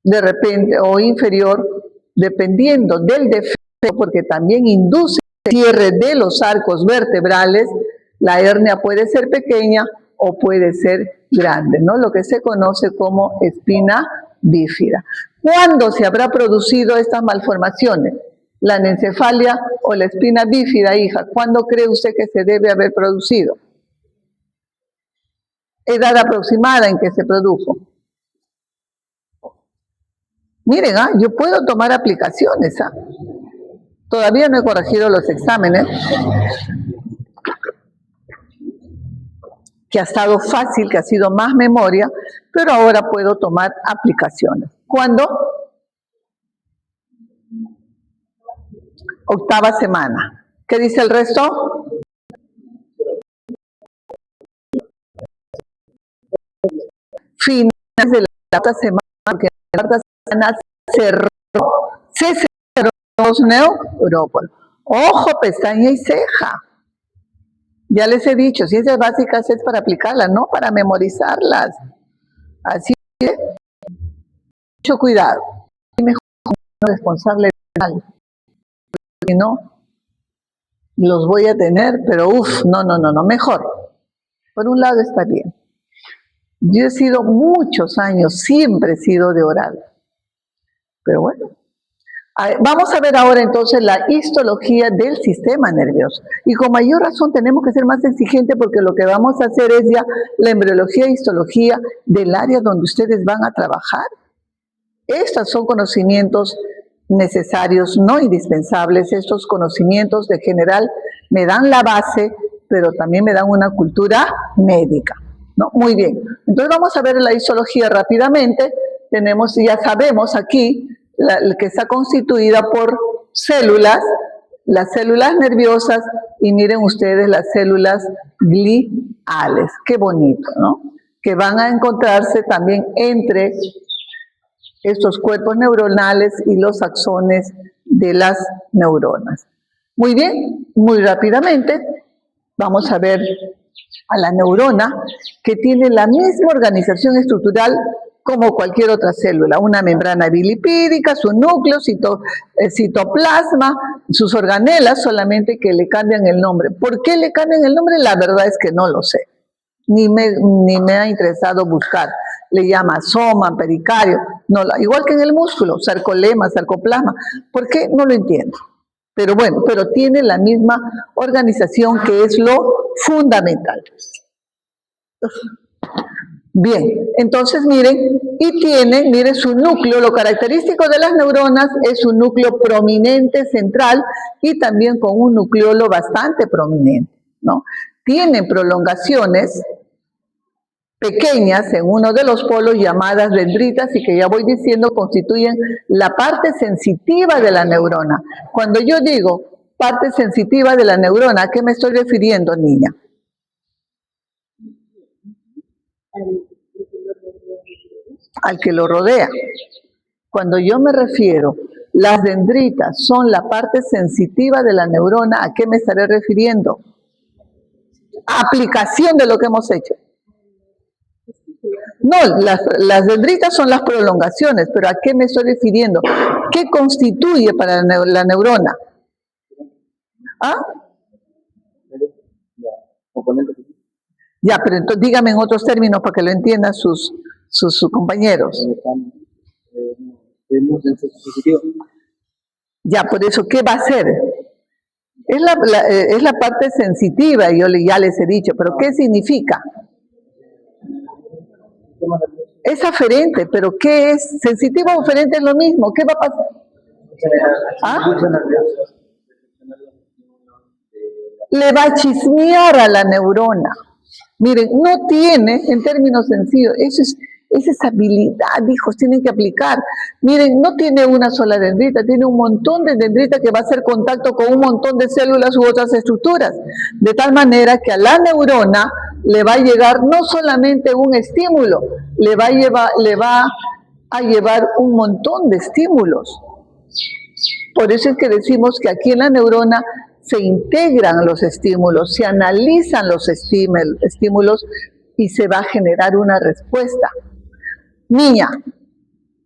[SPEAKER 1] de repente, o inferior, dependiendo del defecto, porque también induce el cierre de los arcos vertebrales, la hernia puede ser pequeña o puede ser grande, ¿no? Lo que se conoce como espina bífida. ¿Cuándo se habrá producido estas malformaciones? La anencefalia o la espina bífida, hija, ¿cuándo cree usted que se debe haber producido? Edad aproximada en que se produjo. Miren, yo puedo tomar aplicaciones. Todavía no he corregido los exámenes, que ha estado fácil, que ha sido más memoria, pero ahora puedo tomar aplicaciones. ¿Cuándo? Octava semana. ¿Qué dice el resto? Finales de la cuarta semana, porque en la cuarta semana se cerró los neurópolos. Ojo, pestaña y ceja. Ya les he dicho, ciencias básicas es para aplicarlas, no para memorizarlas. Así que, mucho cuidado. Y mejor responsable legal. Si no, los voy a tener, pero no, mejor. Por un lado está bien. Yo he sido muchos años, siempre he sido de oral. Pero bueno. Vamos a ver ahora entonces la histología del sistema nervioso. Y con mayor razón tenemos que ser más exigentes porque lo que vamos a hacer es ya la embriología e histología del área donde ustedes van a trabajar. Estos son conocimientos necesarios, no indispensables. Estos conocimientos de general me dan la base, pero también me dan una cultura médica, ¿no? Muy bien. Entonces vamos a ver la histología rápidamente. Tenemos, ya sabemos aquí, que está constituida por células, las células nerviosas, y miren ustedes las células gliales. Qué bonito, ¿no? Que van a encontrarse también entre estos cuerpos neuronales y los axones de las neuronas. Muy bien, muy rápidamente vamos a ver a la neurona, que tiene la misma organización estructural como cualquier otra célula, una membrana bilipídica, su núcleo, citoplasma, sus organelas, solamente que le cambian el nombre. ¿Por qué le cambian el nombre? La verdad es que no lo sé, ni me ha interesado buscar. Le llama soma, pericardio, no, igual que en el músculo, sarcolema, sarcoplasma. ¿Por qué? No lo entiendo. Pero bueno, pero tiene la misma organización, que es lo fundamental. Bien, entonces miren, miren su núcleo. Lo característico de las neuronas es un núcleo prominente central y también con un nucleolo bastante prominente, ¿no? Tienen prolongaciones pequeñas en uno de los polos llamadas dendritas, y que ya voy diciendo constituyen la parte sensitiva de la neurona. Cuando yo digo parte sensitiva de la neurona, ¿a qué me estoy refiriendo, niña? Al que lo rodea. Cuando yo me refiero, las dendritas son la parte sensitiva de la neurona, ¿a qué me estaré refiriendo? Aplicación de lo que hemos hecho. No, las dendritas son las prolongaciones, pero ¿a qué me estoy refiriendo? ¿Qué constituye para la neurona? ¿Ah? Ya, pero entonces dígame en otros términos para que lo entiendan sus compañeros. Ya, por eso, ¿qué va a hacer? Es la parte sensitiva, yo ya les he dicho, pero ¿qué significa? Es aferente, pero ¿qué es? Sensitivo o aferente es lo mismo. ¿Qué va a pasar? ¿Ah? Le va a chismear a la neurona. Miren, no tiene, en términos sencillos, esa es habilidad, hijos, tienen que aplicar. Miren, no tiene una sola dendrita, tiene un montón de dendritas que va a hacer contacto con un montón de células u otras estructuras, de tal manera que a la neurona le va a llegar no solamente un estímulo, le va a llevar un montón de estímulos. Por eso es que decimos que aquí en la neurona se integran los estímulos, se analizan los estímulos y se va a generar una respuesta. Niña,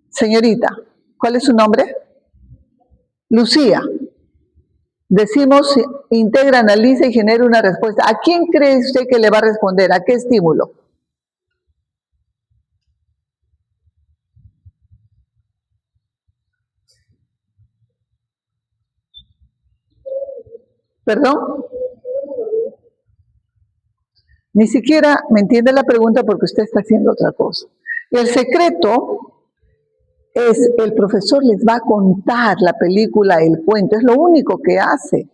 [SPEAKER 1] señorita, ¿cuál es su nombre? Lucía. Decimos, integra, analiza y genera una respuesta. ¿A quién cree usted que le va a responder? ¿A qué estímulo? ¿Perdón? Ni siquiera me entiende la pregunta porque usted está haciendo otra cosa. El secreto el profesor les va a contar la película, el cuento, es lo único que hace.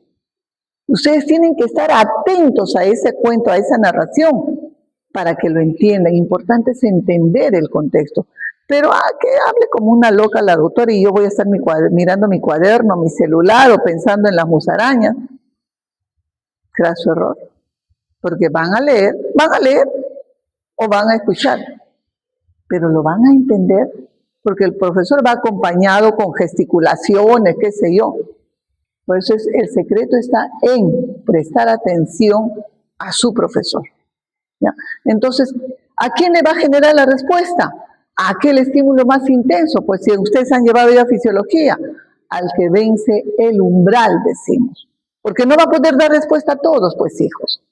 [SPEAKER 1] Ustedes tienen que estar atentos a ese cuento, a esa narración, para que lo entiendan. Importante es entender el contexto. Pero que hable como una loca la doctora y yo voy a estar mirando mi cuaderno, mi celular o pensando en las musarañas. Graso error. Porque van a leer o van a escuchar. Pero lo van a entender porque el profesor va acompañado con gesticulaciones, qué sé yo. Por eso el secreto está en prestar atención a su profesor. ¿Ya? Entonces, ¿a quién le va a generar la respuesta? ¿A aquel estímulo más intenso? Pues si ustedes han llevado ya fisiología, al que vence el umbral, decimos. Porque no va a poder dar respuesta a todos, pues hijos.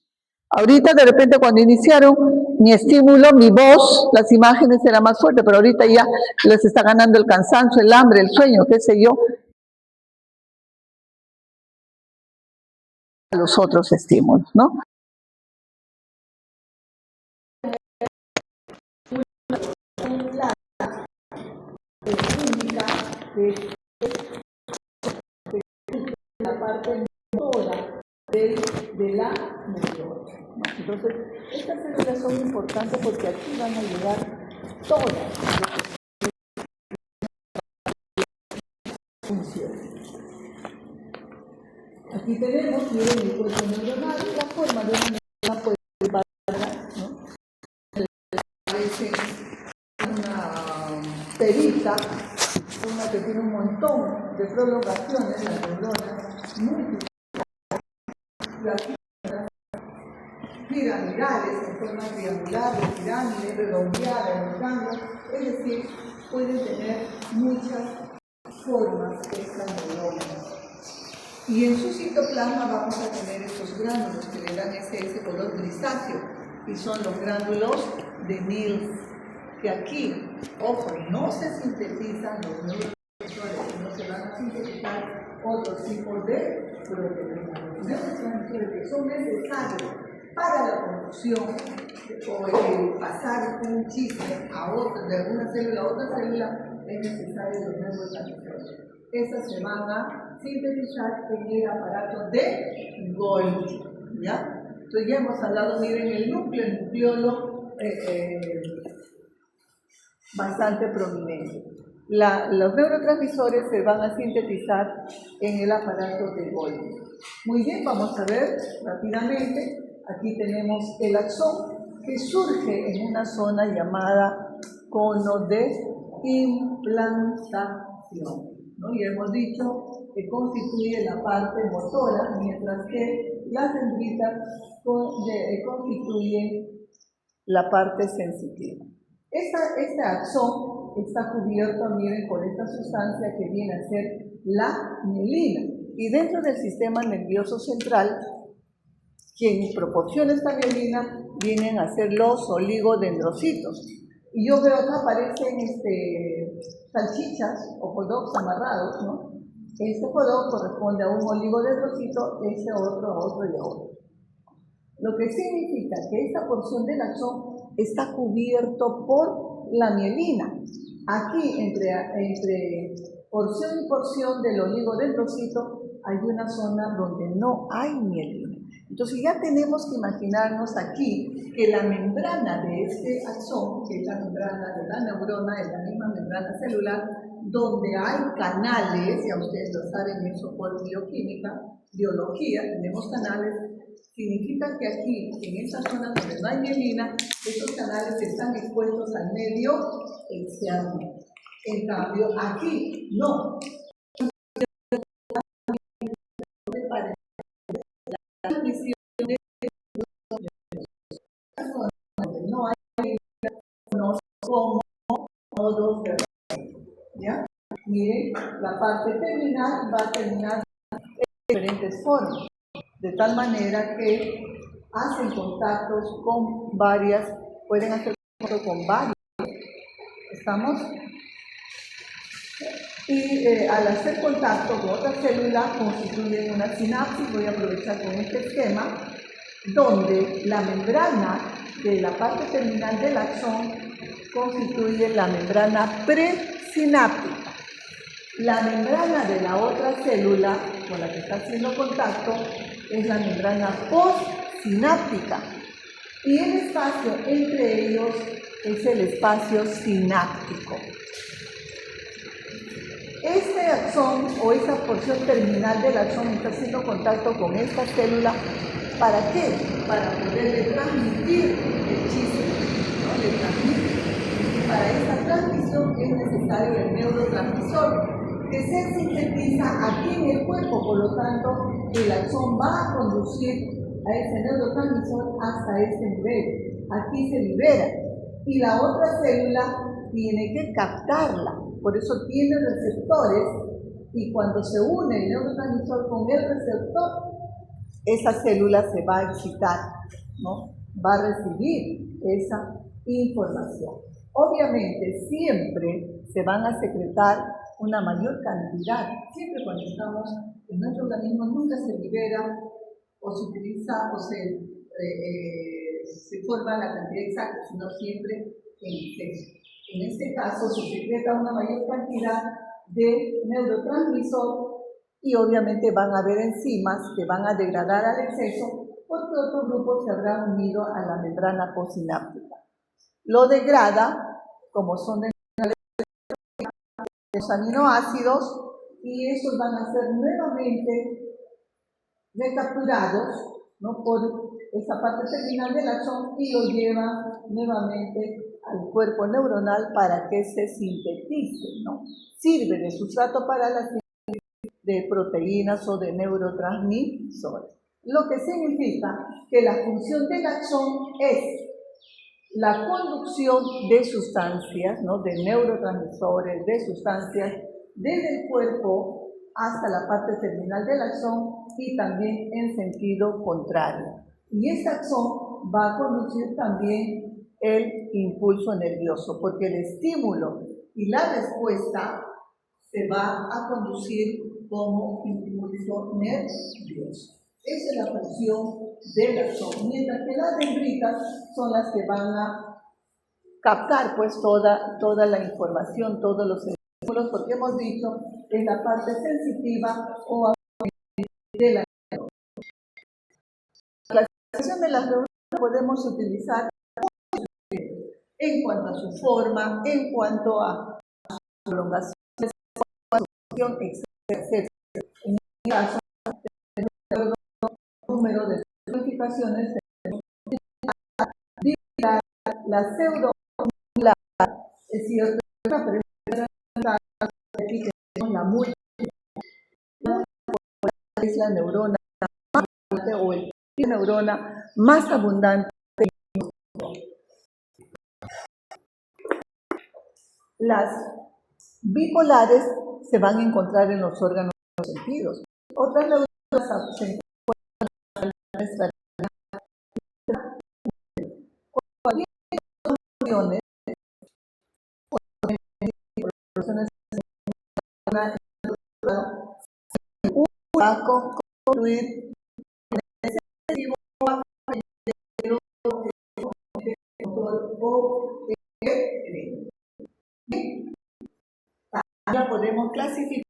[SPEAKER 1] Ahorita de repente cuando iniciaron mi estímulo, mi voz, las imágenes eran más fuertes, pero ahorita ya les está ganando el cansancio, el hambre, el sueño, qué sé yo, a los otros estímulos, ¿no? La parte motora de la neuronas. Entonces, estas células son importantes porque aquí van a llegar todas las funciones. Aquí tenemos, miren, el cuerpo neuronal, la forma de una neurona puede ser cuadrada, ¿no? Parece una perita, una que tiene un montón de prolongaciones, la neurona, múltiples, piramidales, en forma triangular, de pirámide, redondeada, en ángulos, es decir, pueden tener muchas formas estas neuronas. Y en su citoplasma vamos a tener estos gránulos que le dan ese color grisáceo, y son los gránulos de Mills, que aquí, ojo, no se sintetizan los neurotransmisores, sino se van a sintetizar otros tipos de proteínas. Los neurotransmisores que son necesarios para la producción o el pasar un chisme a otra, de una célula a otra célula, es necesario los neurotransmisores. Esas se van a sintetizar en el aparato de Golgi, ¿ya? Entonces ya hemos hablado, miren, el nucleolo bastante prominente. Los neurotransmisores se van a sintetizar en el aparato de Golgi. Muy bien, vamos a ver rápidamente. Aquí tenemos el axón que surge en una zona llamada cono de implantación, ¿no? Y hemos dicho que constituye la parte motora, mientras que las dendritas constituyen la parte sensitiva. Este axón está cubierto, miren, por esta sustancia que viene a ser la mielina. Y dentro del sistema nervioso central, quien proporciona esta mielina vienen a ser los oligodendrocitos. Y yo veo acá aparecen salchichas o hot dogs amarrados, ¿no? Este hot dog corresponde a un oligodendrocito, este otro a otro y a otro. Lo que significa que esta porción del axón está cubierto por la mielina. Aquí, entre porción y porción del oligodendrocito, hay una zona donde no hay mielina. Entonces ya tenemos que imaginarnos aquí que la membrana de este axón, que es la membrana de la neurona, es la misma membrana celular, donde hay canales, ya ustedes lo saben eso por bioquímica, biología, tenemos canales, significa que aquí, en esta zona donde no hay mielina, estos canales están expuestos al medio externo. En cambio, aquí no. La transmisión de no hay no como nodos de ¿ya? Miren, la parte terminal va a terminar de diferentes formas, de tal manera que hacen contactos con varias, pueden hacer contacto con varios. ¿Estamos? Y al hacer contacto con otra célula constituyen una sinapsis. Voy a aprovechar con este esquema, donde la membrana de la parte terminal del axón constituye la membrana presínapsis. sináptica. La membrana de la otra célula con la que está haciendo contacto es la membrana postsináptica. Y el espacio entre ellos es el espacio sináptico. Este axón o esa porción terminal del axón está haciendo contacto con esta célula. ¿Para qué? Para poderle transmitir el chisme, ¿no? Le transmite. Y para esa transmisión es necesario el neurotransmisor que se sintetiza aquí en el cuerpo. Por lo tanto, el axón va a conducir a ese neurotransmisor hasta este nivel. Aquí se libera y la otra célula tiene que captarla. Por eso tiene receptores y cuando se une el neurotransmisor con el receptor, esa célula se va a excitar, ¿no? Va a recibir esa información. Obviamente siempre se van a secretar una mayor cantidad. Siempre cuando estamos en nuestro organismo nunca se libera o se utiliza o se forma la cantidad exacta, sino siempre en exceso. En este caso se secreta una mayor cantidad de neurotransmisor y obviamente van a haber enzimas que van a degradar al exceso porque otro grupo se habrá unido a la membrana postsináptica. Lo degrada, como son de los aminoácidos, y estos van a ser nuevamente recapturados, ¿no? Por esa parte terminal del axón y lo lleva nuevamente al cuerpo neuronal para que se sintetice, ¿no? Sirve de sustrato para la síntesis de proteínas o de neurotransmisores. Lo que significa que la función del axón es la conducción de sustancias, ¿no? De neurotransmisores, de sustancias desde el cuerpo hasta la parte terminal del axón y también en sentido contrario. Y este axón va a conducir también el impulso nervioso, porque el estímulo y la respuesta se va a conducir como impulso nervioso. Esa es la función del axón, mientras que las dendritas son las que van a captar pues toda la información, todos los estímulos, porque hemos dicho que es la parte sensitiva o de la neurona. La clasificación de las neuronas podemos utilizar en cuanto a su forma, en cuanto a su prolongación, en cuanto a su función, etc. En este caso, tenemos un número de clasificaciones, la pseudomodular, es cierto, pero aquí tenemos la múltiple. Es la neurona más abundante o el tipo de neurona más abundante. Las bipolares se van a encontrar en los órganos de los sentidos. Otras neuronas se encuentran en nuestra funciones va a construir ya podemos clasificar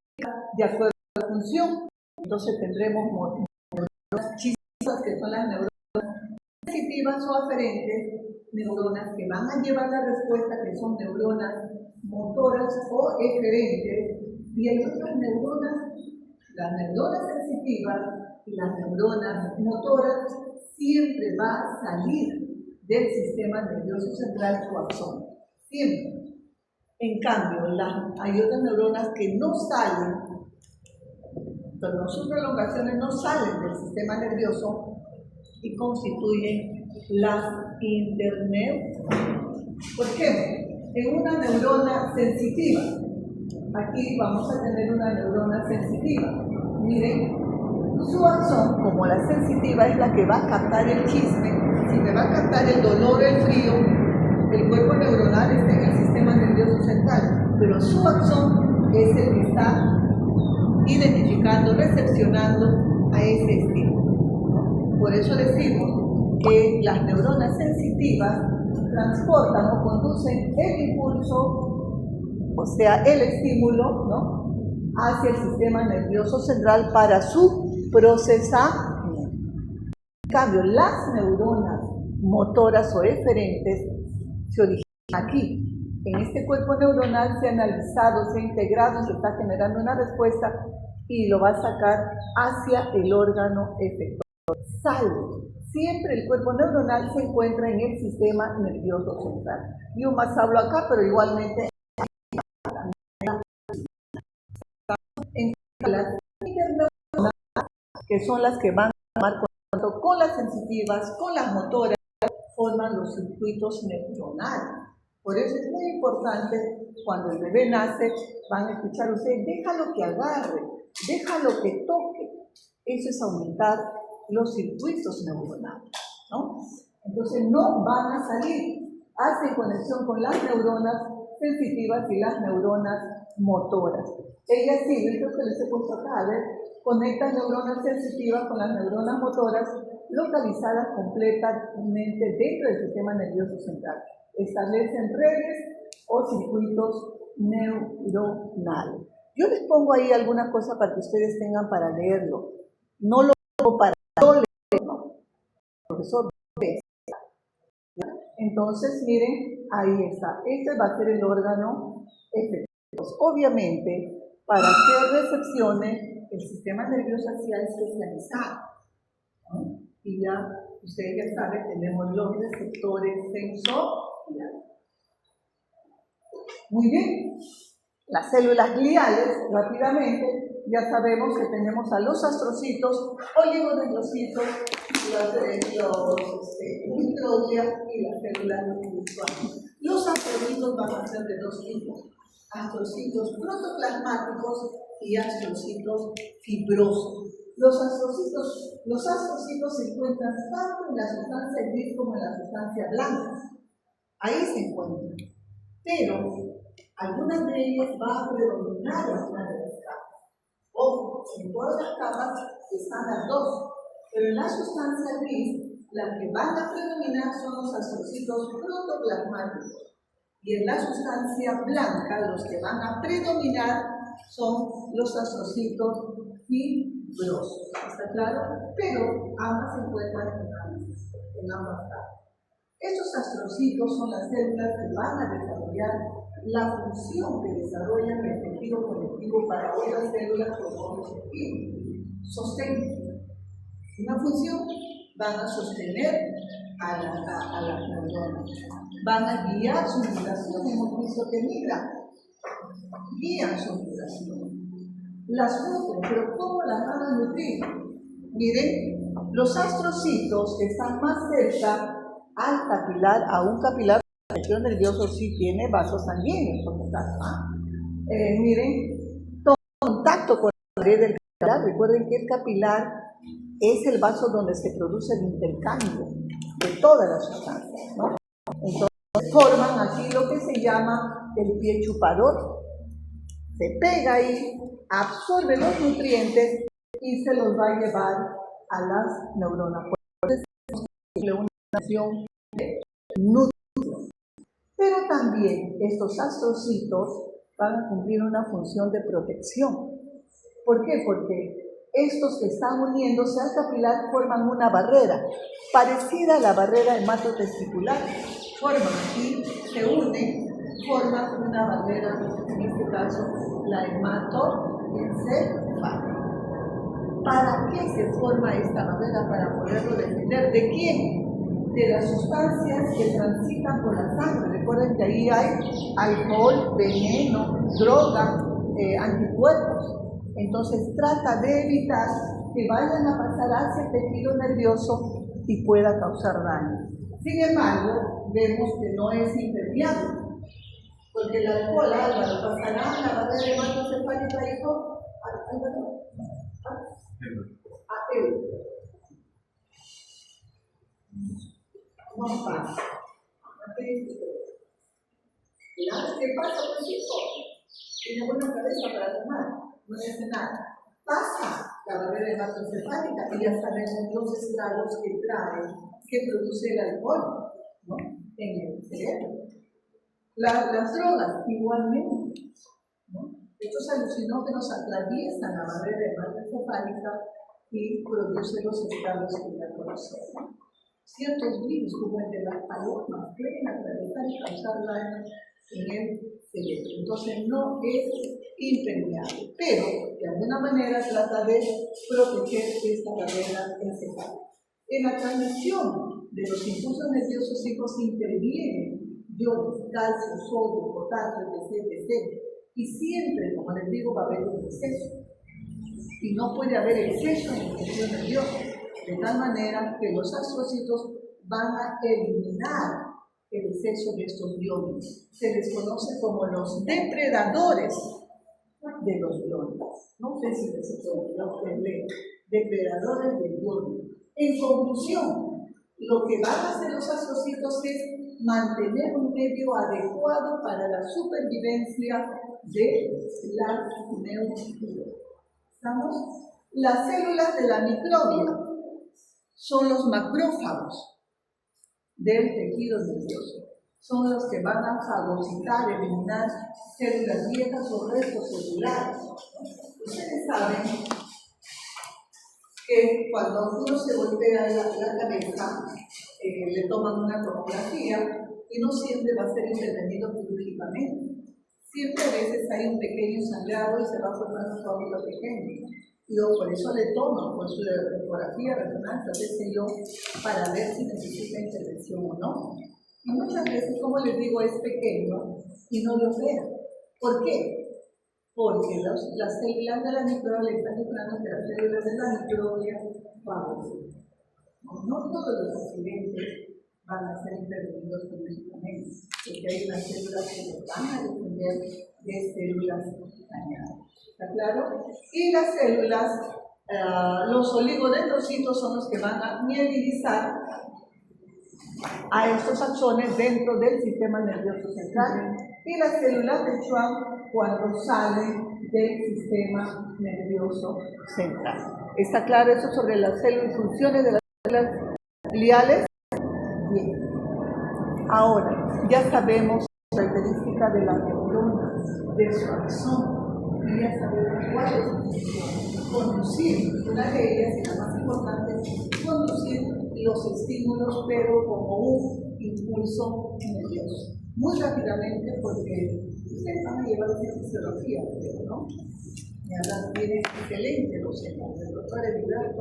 [SPEAKER 1] de acuerdo a la función. Entonces tendremos neuronas chispas, que son las neuronas sensitivas o aferentes, neuronas que van a llevar la respuesta, que son neuronas motoras o eferentes, y hay otras neuronas, las neuronas sensitivas y las neuronas motoras siempre va a salir del sistema nervioso central su axón, siempre. En cambio, hay otras neuronas que no salen, pero sus prolongaciones no salen del sistema nervioso y constituyen las interneuronas. Por ejemplo, en una neurona sensitiva, aquí vamos a tener una neurona sensitiva. Miren, su axón, como la sensitiva es la que va a captar el chisme, si me va a captar el dolor, el frío, el cuerpo neuronal está en el sistema nervioso central, pero su axón es el que está identificando, recepcionando a ese estímulo. Por eso decimos que las neuronas sensitivas transportan o conducen el impulso o sea, el estímulo, ¿no?, hacia el sistema nervioso central para su procesamiento. En cambio, las neuronas motoras o eferentes se originan aquí. En este cuerpo neuronal se ha analizado, se ha integrado, se está generando una respuesta y lo va a sacar hacia el órgano efector. Salvo, siempre el cuerpo neuronal se encuentra en el sistema nervioso central. Yo más hablo acá, pero igualmente en las interneuronales, que son las que van a tomar contacto con las sensitivas, con las motoras, forman los circuitos neuronales. Por eso es muy importante, cuando el bebé nace, van a escuchar ustedes, déjalo que agarre, déjalo que toque. Eso es aumentar los circuitos neuronales, ¿no? Entonces no van a salir, hacen conexión con las neuronas sensitivas y las neuronas motoras. Ellas sí, yo creo que les he puesto acá, a ver, conectan neuronas sensitivas con las neuronas motoras localizadas completamente dentro del sistema nervioso central. Establecen redes o circuitos neuronales. Yo les pongo ahí alguna cosa para que ustedes tengan para leerlo. No lo pongo para no leerlo, profesor. Entonces, miren, ahí está. Este va a ser el órgano efectivo. Obviamente, para que recepcione, el sistema nervioso se ha especializado, ¿no? Y ya, ustedes ya saben, tenemos los receptores sensoriales. Muy bien. Las células gliales, rápidamente, ya sabemos que tenemos a los astrocitos, oligodendrocitos, los microglia y las células nucleares. Los astrocitos van a ser de dos tipos: astrocitos protoplasmáticos y astrocitos fibrosos. Los astrocitos se encuentran tanto en la sustancia gris como en la sustancia blanca. Ahí se encuentran. Pero algunas de ellas va a predominar una de las capas. Ojo, en todas las capas están las dos, pero en la sustancia gris, las que van a predominar son los astrocitos protoplasmáticos. Y en la sustancia blanca, los que van a predominar son los astrocitos fibrosos. ¿Está claro? Pero ambas se encuentran en ambas capas. Estos astrocitos son las células que van a desarrollar la función que desarrollan el tejido conectivo para otras células como sostén. Una función, van a sostener a las neuronas, van a guiar su migración. Hemos visto que migran, guían su migración, las nutren. Pero ¿cómo las van a nutrir? Miren, los astrocitos que están más cerca al capilar, a un capilar, el tejido nervioso sí tiene vasos sanguíneos, por lo tanto, miren, toma contacto con la pared del capilar. Recuerden que el capilar es el vaso donde se produce el intercambio de todas las sustancias, ¿no? Entonces forman aquí lo que se llama el pie chupador. Se pega ahí, absorbe los nutrientes y se los va a llevar a las neuronas. Por eso es una acción de nutrición. Pero también estos astrocitos van a cumplir una función de protección. ¿Por qué? Porque estos que están uniéndose al capilar forman una barrera parecida a la barrera hematotesticular. Forman aquí, se unen, forman una barrera, en este caso la hematoencefálica. ¿Para qué se forma esta barrera? Para poderlo defender. ¿De quién? De las sustancias que transitan por la sangre. Recuerden que ahí hay alcohol, veneno, droga, anticuerpos. Entonces trata de evitar que vayan a pasar hacia el tejido nervioso y pueda causar daño. Sin embargo, vemos que no es impermeable, porque el alcohol, Álvaro, pasará la barrera hematocefálica, hijo, Álvaro, a él. No pasa. ¿Qué pasa, pues, hijo? Tiene buena cabeza para tomar. No hace nada. Pasa la barrera hematocefálica y ya sabemos los estragos que produce el alcohol, ¿no?, en el cerebro. Las drogas, igualmente, ¿no? Estos alucinógenos atraviesan la barrera hematoencefálica y producen los estados que ya conocemos. Ciertos virus, como el de las palomas, pueden atravesar y causar daño en el cerebro. Entonces no es impermeable, pero de alguna manera trata de proteger esta barrera encefálica. En la transmisión de los impulsos nerviosos secos intervienen iones, calcio, sodio, potasio, etc. Y siempre, como les digo, va a haber un exceso. Y no puede haber exceso en el tejido nervioso, de tal manera que los asocitos van a eliminar el exceso de estos iones. Se les conoce como los depredadores de los iones. No sé si les puede leer. Depredadores de iones. En conclusión, lo que van a hacer los asocitos es mantener un medio adecuado para la supervivencia de las neuronas. ¿Estamos? Las células de la microbia son los macrófagos del tejido nervioso. Son los que van a fagocitar, eliminar células viejas o restos celulares. Ustedes saben que cuando uno se golpea la cabeza, le toman una tomografía y no siempre va a ser intervenido quirúrgicamente. Siempre a veces hay un pequeño sangrado y se va formando un coágulo pequeño. Y por eso le toman por su ecografía, resonancia, qué sé yo, para ver si necesita intervención o no. Y muchas veces, como les digo, es pequeño y no lo opera. ¿Por qué? Porque las células de la microbia están esperando que las células de la microbia favorecen. No todos los accidentes van a ser intervenidos quirúrgicamente, porque hay unas células que nos van a defender de células dañadas. ¿Está claro? Y las células, los oligodendrocitos son los que van a mielinizar a estos axones dentro del sistema nervioso central. Y las células de Schwann cuando salen del sistema nervioso central. ¿Está claro eso sobre las células, funciones de las células gliales? Bien. Ahora, ya sabemos la característica de la neurona, de su axón, y ya sabemos cuál es su función. Conducir, una de ellas, y la más importante, conducir los estímulos, pero como un impulso nervioso. Muy rápidamente, porque ustedes van a llevar esa fisiología, ¿no? Y ahora tiene excelente docente. El doctor Eliberto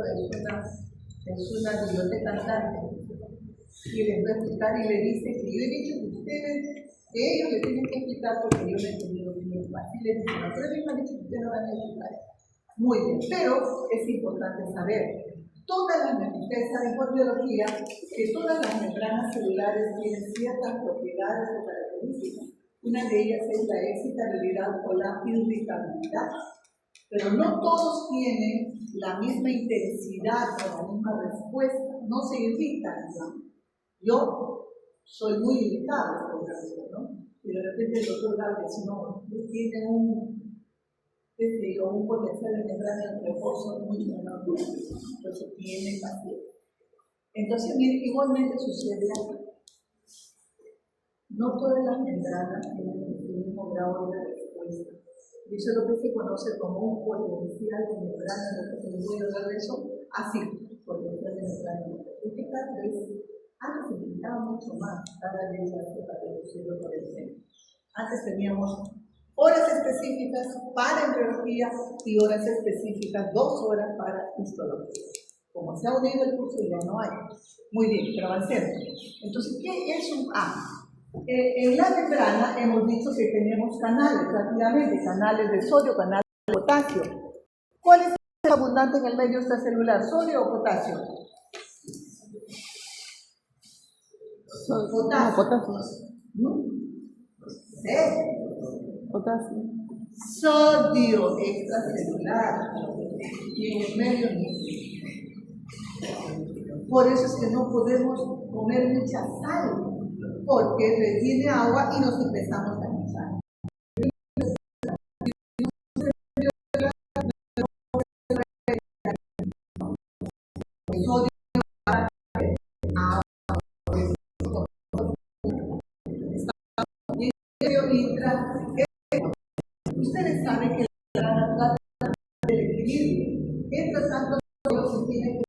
[SPEAKER 1] es una biblioteca andante. Y les va a explicar y le dice que yo he dicho que ellos le tienen que explicar porque yo no he entendido bien. Así les dicen, pero ellos me han dicho que ustedes no van a explicar. Muy bien, pero es importante saber, todas las ustedes saben por biología que todas las membranas celulares tienen ciertas propiedades o características. Una de ellas es la excitabilidad o la irritabilidad. Pero no todos tienen la misma intensidad o la misma respuesta, no se irritan, ¿no? Yo soy muy irritable, por ejemplo, ¿no? Y de repente el doctor Gálvez no, tiene un potencial de membrana de reposo mucho menor, entonces tiene paciencia. Entonces, miren, igualmente sucede acá. No todas las membranas tienen el mismo grado de respuesta. Y eso es lo que se conoce como un potencial de membrana, ¿no? Se les voy a hablar de eso así, potencial de membrana. Es que cada vez, antes se pintaba mucho más, cada vez ya se va reduciendo por el centro. Antes teníamos horas específicas para embriología y horas específicas, 2 horas para histología. Como se ha unido el curso ya no hay. Muy bien, pero avancemos. Entonces, ¿qué es un A? En la membrana hemos dicho que tenemos canales, rápidamente, canales de sodio, canales de potasio. ¿Cuál es el abundante en el medio extracelular, sodio o potasio?
[SPEAKER 3] Potasio. Potasio.
[SPEAKER 1] Sodio extracelular y en el medio no. Por eso es que no podemos comer mucha sal, porque retiene agua y nos empezamos a hinchar. El sodio Ustedes saben que la membrana trata del equilibrio. Entre tanto, se tiene que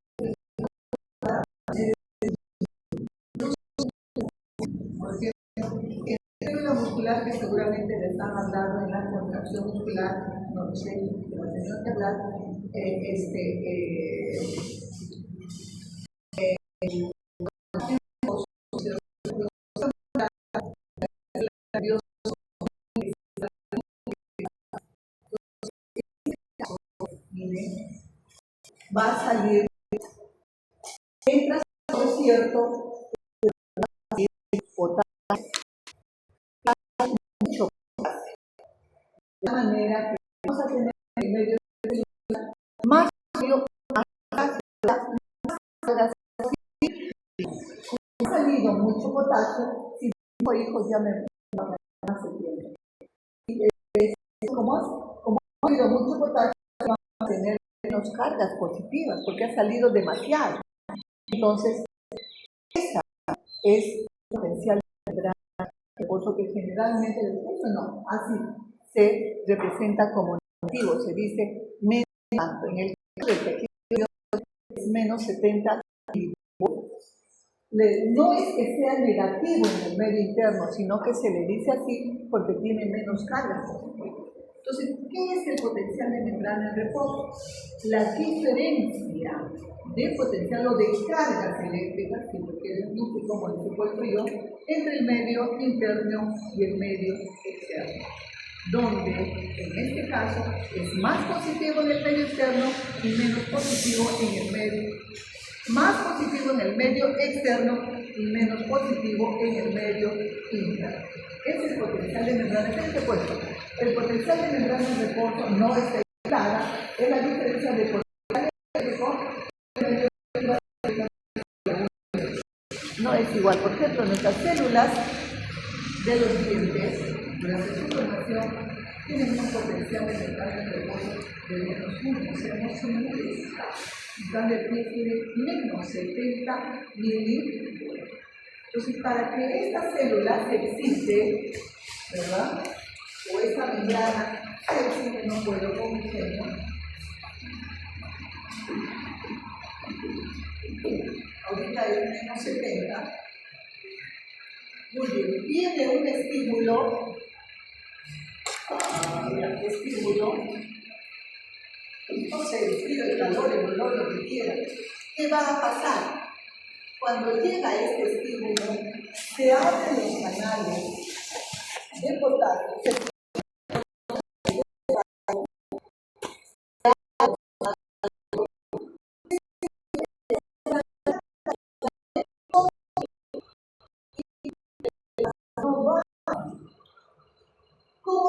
[SPEAKER 1] célula muscular que seguramente le están hablando en la contracción muscular, no sé, de la tenemos que hablar, va a salir, entra, es cierto, potasio, mucho potasio, de manera que vamos a tener en medio más frío, más ha salido mucho potasio, si tengo hijos ya me hace tiempo. Como ha salido mucho potasio, vamos a tener menos cargas positivas, porque ha salido demasiado. Entonces, esa es el potencial de reposo que generalmente el reposo no, así se representa como negativo, se dice menos tanto. En el caso del tejido es menos 70 milivolts. No es que sea negativo en el medio interno, sino que se le dice así porque tiene menos carga. Entonces, ¿qué es el potencial de membrana en reposo? La diferencia de potencial o de cargas eléctricas, que lo quieren mucho como el supuesto yo, entre el medio interno y el medio externo, donde en este caso es más positivo en el medio externo y menos positivo en el medio, más positivo en el medio externo y menos positivo en el medio interno. Ese es el potencial de membrana en reposo. El potencial de membrana en reposo no está clara, es la diferencia de potencial eléctrico y medio no es igual. Por ejemplo, nuestras células de los dientes, durante su formación, tienen un potencial de membrana en reposo de menos 1, o sea, no son muy destacadas. En cambio, el pie tiene menos 70 milivolts. Entonces, para que esta célula se excite, ¿verdad? O esta membrana se excite, no puedo con mi seno. Ahorita es menos 70. Muy bien, viene un estímulo, no sé, el frío, el calor, el dolor, lo que quiera. ¿Qué va a pasar? Cuando llega este estímulo, se abren los canales de potasio. ¿Cómo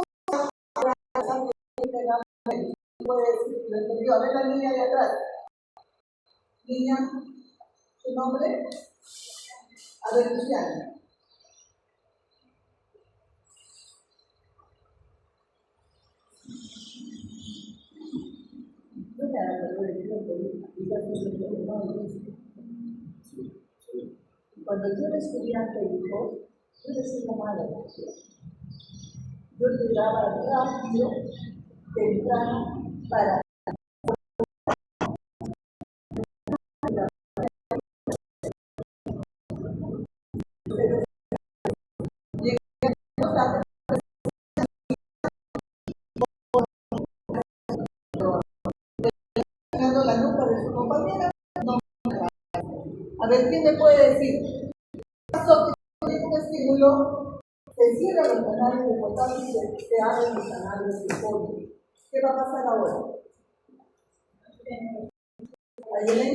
[SPEAKER 1] puede decir? ¿Lo entendió? A ver la niña de atrás. Niña, ¿su nombre? A ver, Luciana. Cuando yo era estudiante, dijo, yo decía mala emoción. Yo llegaba rápido, temprano, para la nuca de su compañera. No. A ver, ¿quién me puede decir? Pasó que un estímulo, se cierran los canales de potasio y se abren los canales de sodio. ¿Qué va a pasar ahora? ¿Ayelen?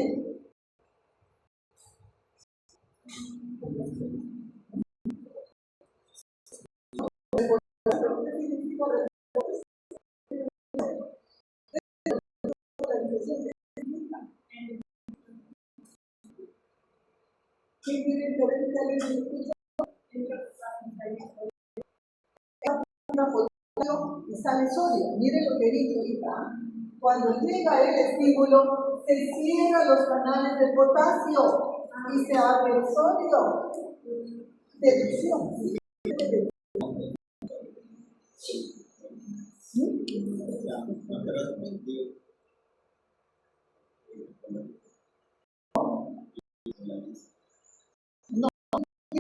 [SPEAKER 1] ¿Quién quiere intervenir que alguien me escucha? Una potasio y sale sodio. Miren lo que dice ahorita. Cuando llega el estímulo, se cierran los canales de potasio y se abre el sodio. Deducción. Que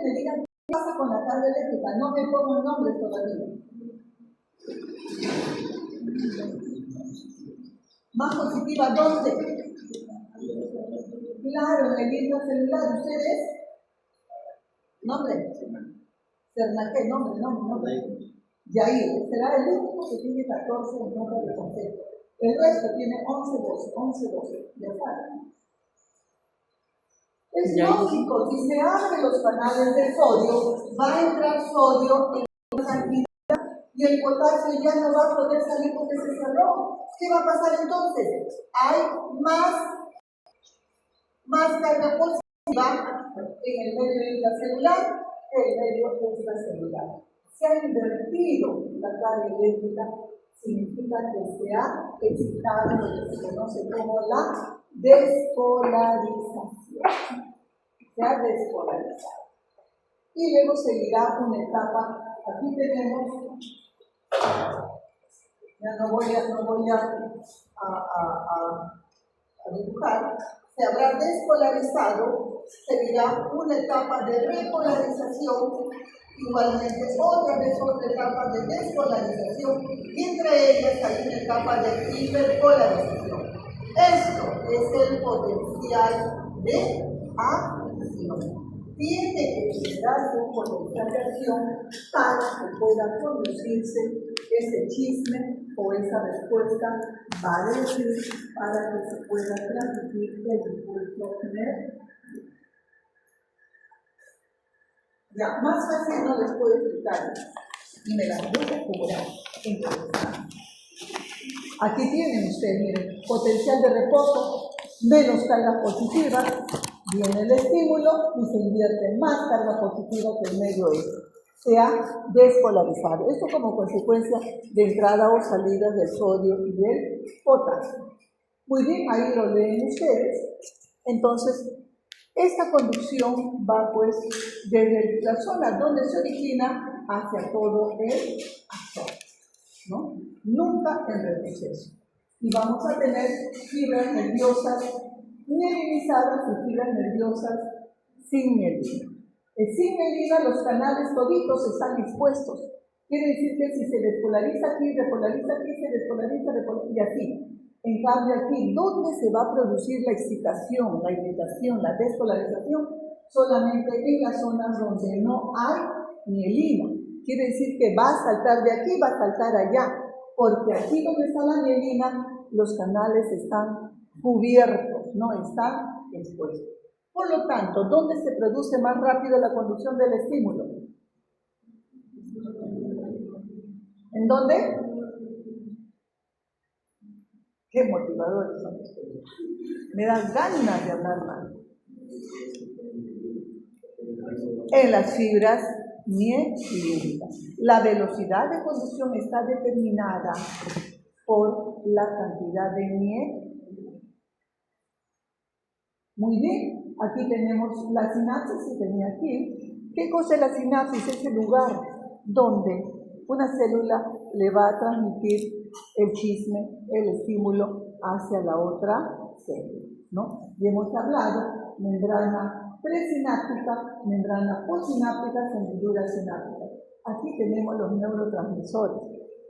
[SPEAKER 1] me digan qué pasa con la carga eléctrica, no me pongo el nombre todavía. Más positiva, ¿dónde? Claro, en el intracelular, ¿ustedes? ¿Nombre? Cernaqué, nombre. Yair, será el único que tiene 14 en nombre de concepto. El resto tiene 11, ya saben. Es lógico, si se abren los canales de sodio, va a entrar sodio en la cantidad y el potasio ya no va a poder salir porque se cerró. ¿Qué va a pasar entonces? Hay más carga positiva en el medio intracelular que en el medio extracelular. Se ha invertido la carga eléctrica, significa que se ha excitado lo que se conoce como la despolarización. Se ha despolarizado. Y luego seguirá una etapa. Aquí tenemos, ya no voy a dibujar, se habrá despolarizado, seguirá una etapa de repolarización, igualmente otra etapa de despolarización, y entre ellas hay una etapa de hiperpolarización. Esto es el potencial de acción. Tiene que generarse un potencial de acción para que pueda producirse ese chisme o esa respuesta valente para que se pueda transmitir el impulso nervioso. Ya, más fácil no les puedo explicar y me las voy a cobrar. Aquí tienen ustedes, miren, potencial de reposo, menos cargas positivas, viene el estímulo y se invierte más carga positiva que el medio es. Se ha despolarizado. Esto como consecuencia de entrada o salida del sodio y del potasio. Muy bien, ahí lo leen ustedes. Entonces, esta conducción va pues desde la zona donde se origina hacia todo el actor, ¿no? Nunca en retroceso. Y vamos a tener fibras nerviosas mielinizadas y fibras nerviosas sin mielina. Sin mielina los canales toditos están expuestos. Quiere decir que si se despolariza aquí, se despolariza y así. En cambio aquí, ¿dónde se va a producir la excitación, la irritación, la despolarización? Solamente en las zonas donde no hay mielina. Quiere decir que va a saltar de aquí, va a saltar allá. Porque aquí donde está la mielina, los canales están cubiertos, no están expuestos. Por lo tanto, ¿dónde se produce más rápido la conducción del estímulo? ¿En dónde? Qué motivadores son ustedes. Me dan ganas de hablar más. En las fibras mielínicas. La velocidad de conducción está determinada por la cantidad de mielina. Muy bien, aquí tenemos la sinapsis que tenía aquí. ¿Qué cosa es la sinapsis? Es el lugar donde una célula le va a transmitir el chisme, el estímulo hacia la otra célula, ¿no? Y hemos hablado membrana presináptica, membrana postsináptica, hendidura sináptica. Aquí tenemos los neurotransmisores.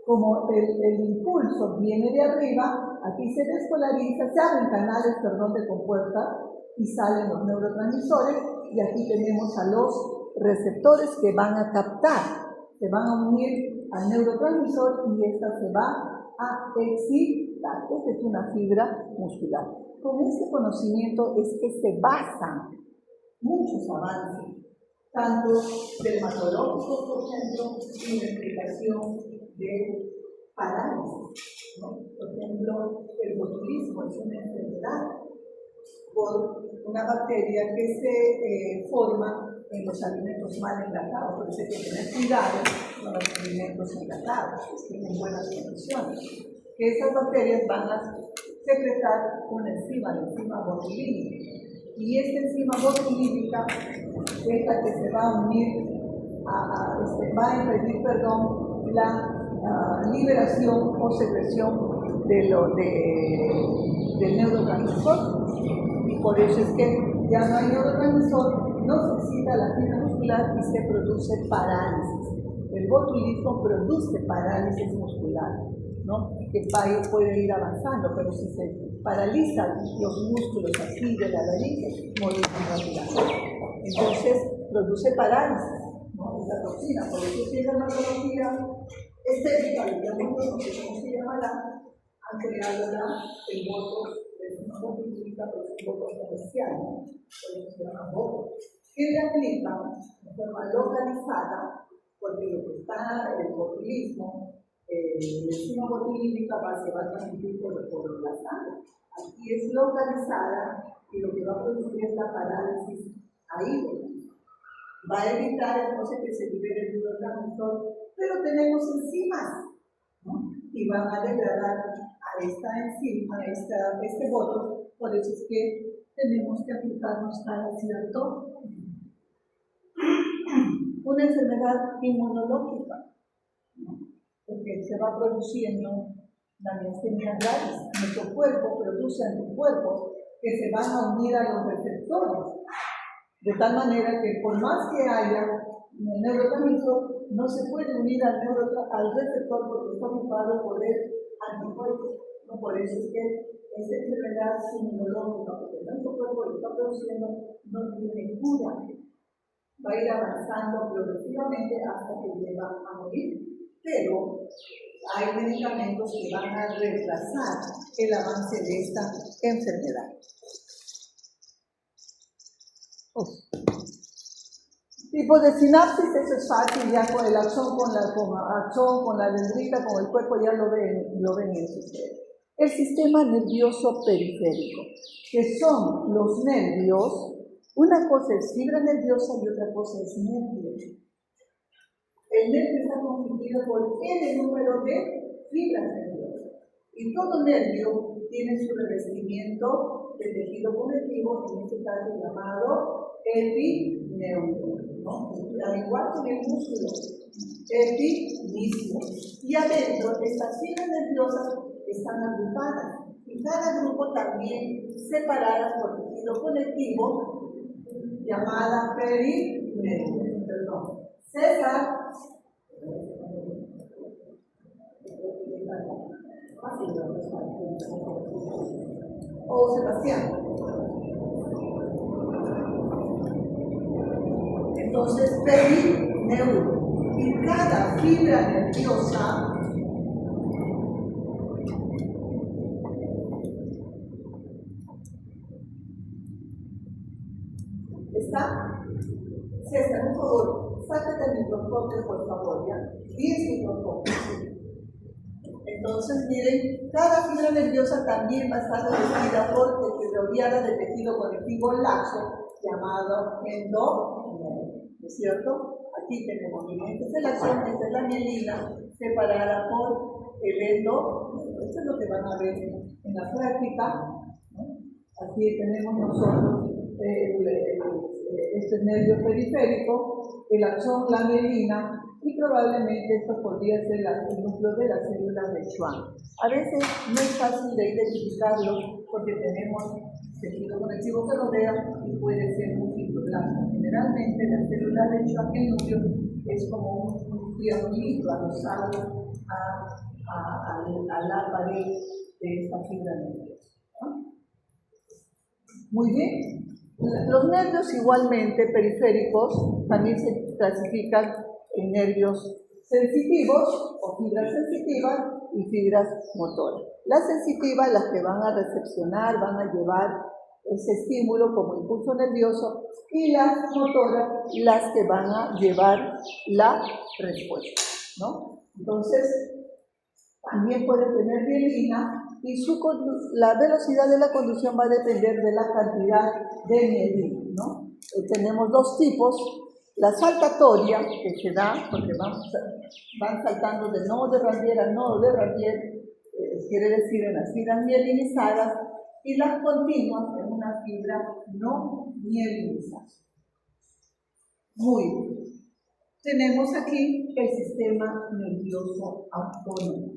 [SPEAKER 1] Como el impulso viene de arriba, aquí se despolariza, se abren canales, de compuerta y salen los neurotransmisores, y aquí tenemos a los receptores que van a captar, se van a unir al neurotransmisor y esta se va a excitar. Esta es una fibra muscular. Con este conocimiento es que se basan muchos avances, tanto dermatológicos, por ejemplo, en la explicación de parálisis, ¿no? Por ejemplo, el botulismo es una enfermedad por una bacteria que se forma en los alimentos mal enlatados. Por eso hay que tener cuidado con los alimentos enlatados, que estén en buenas condiciones. Que esas bacterias van a secretar una enzima, la enzima botulínica. Y esta enzima botulínica es la que se va a unir, va a impedir, la liberación o secreción del neurotransmisor, y por eso es que ya no hay neurotransmisor, no se excita la fibra muscular y se produce parálisis. El botulismo produce parálisis muscular, ¿no? Que puede ir avanzando, pero si se paralizan los músculos aquí de la laringe, morimos rápidamente. Entonces, produce parálisis, ¿no? Esa toxina, por eso si es dermatología estética, digamos, ¿cómo se llamará? Han creado el voto, no voto utiliza, pero es un voto comercial, ¿no? Por eso se llama voto. Que le aplican de forma localizada, porque lo que está el botulismo, la enzima botulínica se va a transmitir por la sangre. Aquí es localizada y lo que va a producir es la parálisis ahí. Va a evitar entonces que se libere el neurotransmisor, pero tenemos enzimas, ¿no? Y van a degradar a esta enzima, a este voto, por eso es que tenemos que aplicarnos cada cierto una enfermedad inmunológica, ¿no? Porque se va produciendo la miastenia gravis. Nuestro cuerpo produce anticuerpos que se van a unir a los receptores, de tal manera que por más que haya el neurotransmisor, no se puede unir al receptor porque está ocupado por el anticuerpo. ¿No? Por eso es que esta enfermedad inmunológica, porque nuestro cuerpo lo está produciendo, no tiene cura. Va a ir avanzando progresivamente hasta que llega a morir. Pero hay medicamentos que van a retrasar el avance de esta enfermedad. Tipo de sinapsis, eso es fácil, ya con el axón, con la dendrita, con el cuerpo ya lo ven en su cerebro. El sistema nervioso periférico, que son los nervios, una cosa es fibra nerviosa y otra cosa es nervio. El nervio está constituido por n número de fibras nerviosas. Y todo nervio tiene su revestimiento de tejido conectivo, en este caso llamado epineurio, ¿no? Al igual que el músculo, epimísimo. Y adentro, estas fibras nerviosas están agrupadas. Y cada grupo también separadas por tejido conectivo, llamada perineurio. Perdón. César. O Sebastián. Entonces, perineurio. Y cada fibra nerviosa está. César, por favor, sácate el microscopio, por favor, ¿ya? 10 microscopios. Entonces, miren, cada fibra nerviosa también va a estar revestida rodeada de tejido conectivo laxo, llamado endonervio, ¿no es cierto? Aquí tenemos, miren, esta es el axón, esta es la mielina, separada por el endonervio. Esto es lo que van a ver en la práctica, ¿no? Aquí tenemos nosotros este nervio periférico, el axón, la mielina, y probablemente esto podría ser el núcleo de las células de Schwann. A veces no es fácil de identificarlo porque tenemos tejido conectivo que rodea y puede ser un citoplasma. Generalmente las células de Schwann, el núcleo, es como un triangulito adosado a la pared de esta fibra nerviosa, ¿no? Muy bien. Los nervios igualmente periféricos también se clasifican en nervios sensitivos o fibras sensitivas y fibras motoras. Las sensitivas, las que van a recepcionar, van a llevar ese estímulo como impulso nervioso, y las motoras, las que van a llevar la respuesta, ¿no? Entonces, también puede tener mielina y la velocidad de la conducción va a depender de la cantidad de mielina, ¿no? Tenemos dos tipos. La saltatoria, que se da porque van saltando de nodo de Ranvier a nodo de Ranvier, quiere decir en las fibras mielinizadas, y las continuas en una fibra no mielinizada. Muy bien. tenemos aquí el sistema nervioso autónomo,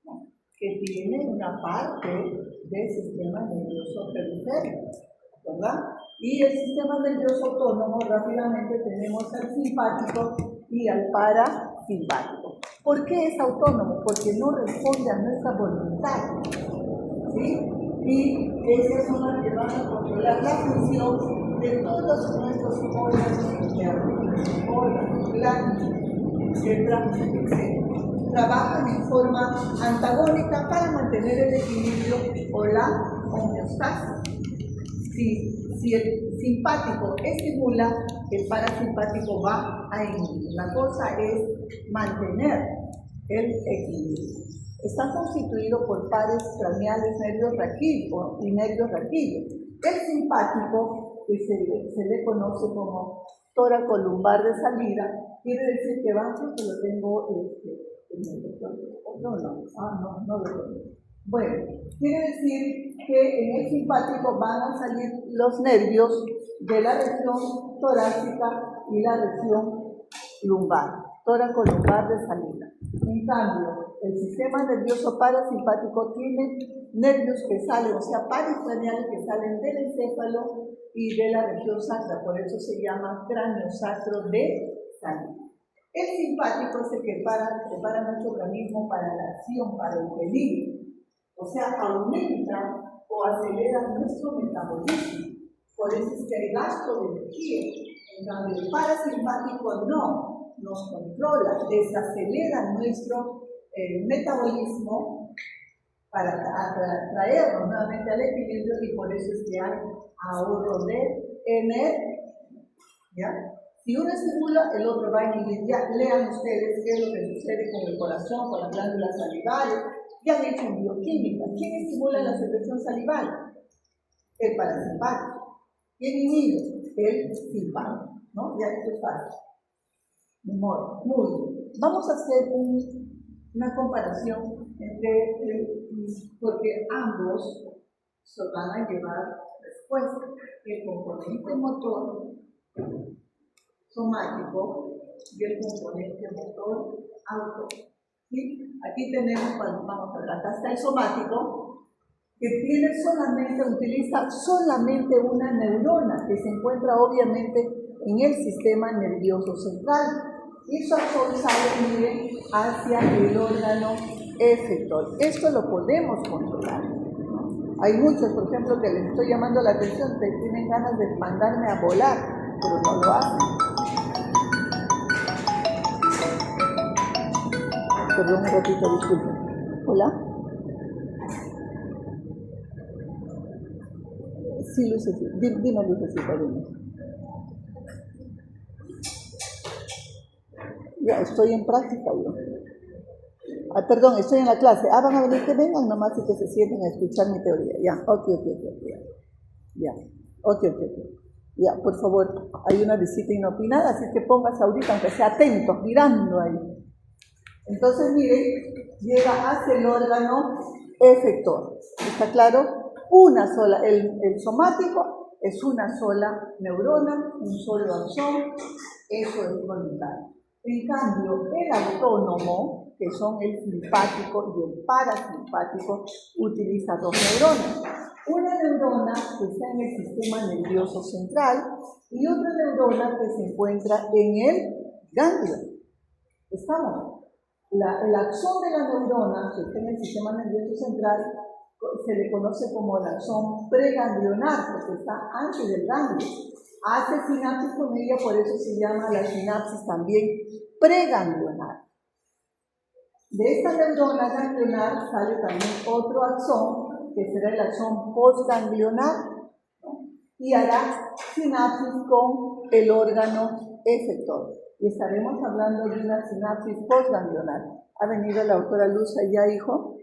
[SPEAKER 1] ¿no? Que tiene una parte del sistema nervioso periférico, ¿verdad? Y el sistema nervioso autónomo, rápidamente tenemos al simpático y al parasimpático. ¿Por qué es autónomo? Porque no responde a nuestra voluntad, ¿sí? Y esas son las que van a controlar la función de todos nuestros órganos internos, órganos, glándulas, etc. Trabajan en forma antagónica para mantener el equilibrio o la homeostasis. Si el simpático estimula, el parasimpático va a inhibir. La cosa es mantener el equilibrio. Está constituido por pares craneales, nervios raquídeos y nervios raquídeos. El simpático, que se le conoce como tóraco lumbar de salida, quiere decir que va, que lo tengo no lo tengo. Bueno, quiere decir que en el simpático van a salir los nervios de la región torácica y la región lumbar, tóraco lumbar de salida. En cambio, el sistema nervioso parasimpático tiene nervios que salen, o sea, pares craneales que salen del encéfalo y de la región sacra, por eso se llama cráneo sacro de salida. El simpático es el que prepara nuestro organismo para la acción, para el peligro. O sea, aumenta o acelera nuestro metabolismo. Por eso es que hay gasto de energía. En cambio, el parasimpático no nos controla, desacelera nuestro metabolismo para traernos nuevamente al equilibrio, y por eso es que hay ahorro de energía. ¿Ya? Si uno estimula, el otro va a inhibir. Ya lean ustedes qué es lo que sucede con el corazón, con las glándulas salivales. Ya han hecho en bioquímica. ¿Quién estimula la secreción salival? El parasimpático. ¿Quién inhibe? El simpático, ¿no? Ya esto es fácil. Muy bien. Vamos a hacer una comparación porque ambos se van a llevar respuesta. El componente motor somático y el componente motor autónomo. ¿Sí? Aquí tenemos, vamos a ver, acá está el somático, que utiliza solamente una neurona, que se encuentra obviamente en el sistema nervioso central, y su acción sale, miren, hacia el órgano efector. Esto lo podemos controlar, ¿no? Hay muchos, por ejemplo, que les estoy llamando la atención, que tienen ganas de mandarme a volar, pero no lo hacen. Perdón, un ratito, disculpen. ¿Hola? Sí, Lucecita. Dime, Lucecita, dime. Ya, estoy en práctica yo. Perdón, estoy en la clase. Van a venir, que vengan nomás y que se sienten a escuchar mi teoría. Ya, ok. Ya, ok. Ya, por favor, hay una visita inopinada, así que póngase ahorita, aunque sea atentos, mirando ahí. Entonces, miren, llega hacia el órgano efector. ¿Está claro? Una sola, el somático es una sola neurona, un solo axón, eso es voluntario. En cambio, el autónomo, que son el simpático y el parasimpático, utiliza dos neuronas. Una neurona que está en el sistema nervioso central y otra neurona que se encuentra en el ganglio. ¿Estamos? El axón de la neurona que está en el sistema nervioso central se le conoce como el axón preganglionar, porque está antes del ganglio. Hace sinapsis con ella, por eso se llama la sinapsis también preganglionar. De esta neurona ganglionar sale también otro axón, que será el axón postganglionar, ¿no? Y hará sinapsis con el órgano efector. Y estaremos hablando de una sinapsis postganglionar. ¿Ha venido la doctora Luz ya, hijo?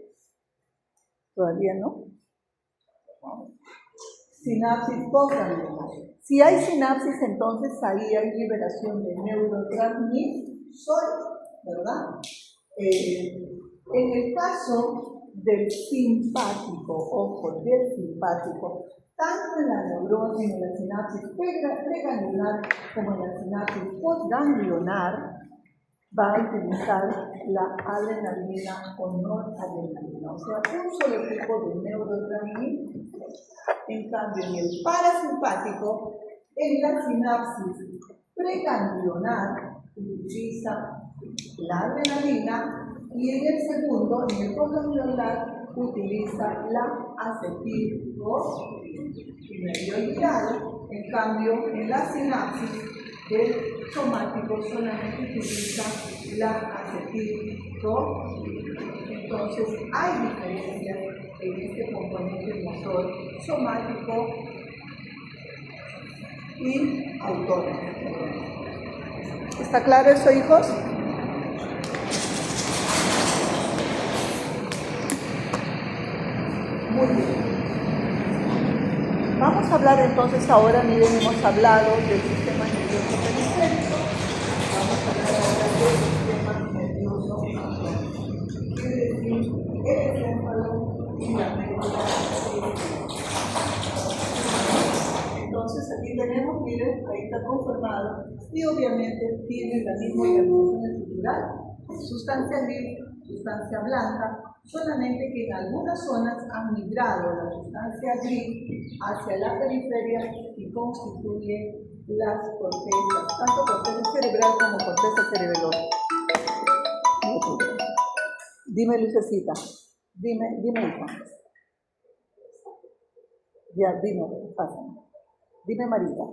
[SPEAKER 1] ¿Todavía no? Sinapsis postganglionar. Si hay sinapsis, entonces ahí hay liberación de neurotransmisores, ¿verdad? En el caso del simpático, ojo, del simpático, tanto en la neurona, en la sinapsis preganglionar como en la sinapsis postganglionar, va a utilizar la adrenalina o noradrenalina, o sea, un solo tipo de neurotransmisor. En cambio, en el parasimpático, en la sinapsis preganglionar, utiliza la adrenalina y en el segundo, en el postganglionar, utiliza la acetilcolina. En cambio, en la sinapsis del somático solamente utiliza la acetilcolina. Entonces, hay diferencias en este componente motor somático y autónomo. ¿Está claro eso, hijos? Muy bien. Vamos a hablar entonces ahora, miren, hemos hablado del sistema nervioso periférico. Vamos a hablar ahora del sistema nervioso autónomo. Es decir, el encéfalo y la médula. Entonces aquí tenemos, miren, ahí está conformado y obviamente tiene la misma organización estructural, sustancia gris, sustancia blanca, solamente que en algunas zonas han migrado la sustancia gris hacia la periferia y constituye las cortezas, tanto corteza cerebral como corteza cerebelosa. Dime, Lucecita, dime, hija. Ya, dime, pásame. Dime, Marita.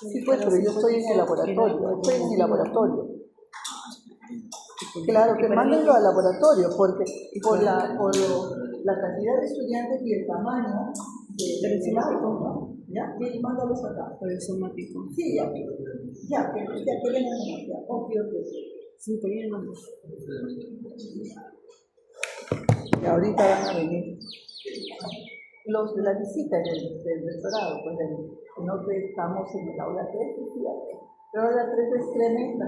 [SPEAKER 1] Sí, pues, pero yo estoy en el laboratorio, Claro, que mándenlo al laboratorio, porque por la cantidad de estudiantes y el tamaño del somático, ¿no? ¿Ya? Y mándalos acá.
[SPEAKER 3] Por el somático.
[SPEAKER 1] Sí, ya que vengan acá. Ok.
[SPEAKER 3] Sí, ponía el nombre.
[SPEAKER 1] Y ahorita van a venir los de la visita del doctorado, pues no que estamos en el aula 3, pero la 3 es tremenda.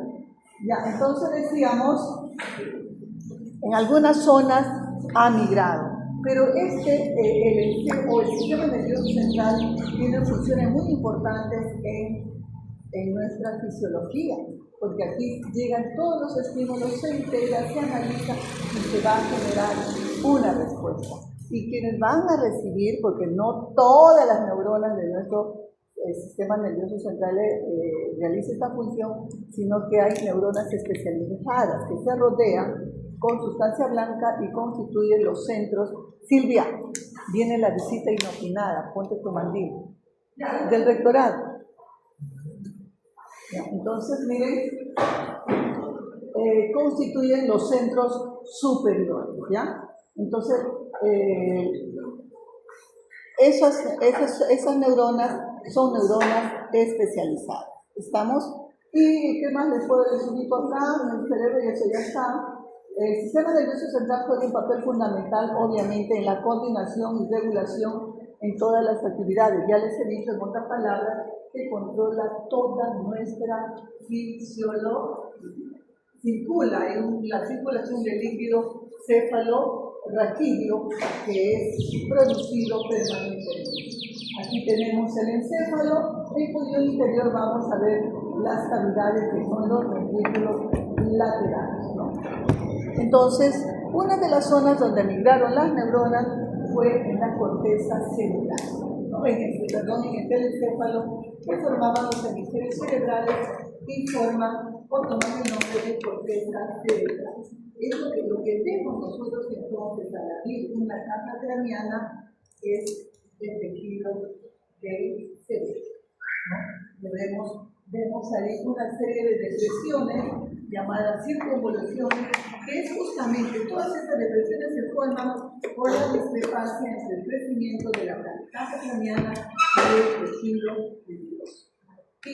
[SPEAKER 1] Ya, entonces decíamos, en algunas zonas ha migrado, pero el sistema nervioso central tiene funciones muy importantes en nuestra fisiología, porque aquí llegan todos los estímulos, se integra, se analiza y se va a generar una respuesta. Y quienes van a recibir, porque no todas las neuronas de nuestro sistema nervioso central realiza esta función, sino que hay neuronas especializadas que se rodean con sustancia blanca y constituyen los centros. Silvia, viene la visita inopinada, ponte tu mandil, del rectorado. Entonces, miren, constituyen los centros superiores, ¿ya? Entonces, esas neuronas son neuronas especializadas. ¿Estamos? ¿Y qué más les puedo decir acá? En el cerebro, y eso ya está. El sistema nervioso central juega un papel fundamental, obviamente, en la coordinación y regulación en todas las actividades. Ya les he dicho en otras palabras que controla toda nuestra fisiología. Circula en la circulación del líquido cefalorraquídeo que es producido permanentemente. Aquí tenemos el encéfalo, en cuyo interior vamos a ver las cavidades que son los ventrículos laterales, ¿no? Entonces, una de las zonas donde migraron las neuronas fue en la corteza cerebral, ¿no? en el encéfalo, que formaban los hemisferios cerebrales y forman o toman el nombre de corteza cerebral. Es lo que vemos nosotros entonces al abrir una caja craneana es el tejido del cerebro, ¿no? Vemos ahí una serie de depresiones llamadas circunvoluciones, que es justamente todas estas depresiones se forman por la discrepancia entre el crecimiento de la caja craneana y el tejido nervioso. Y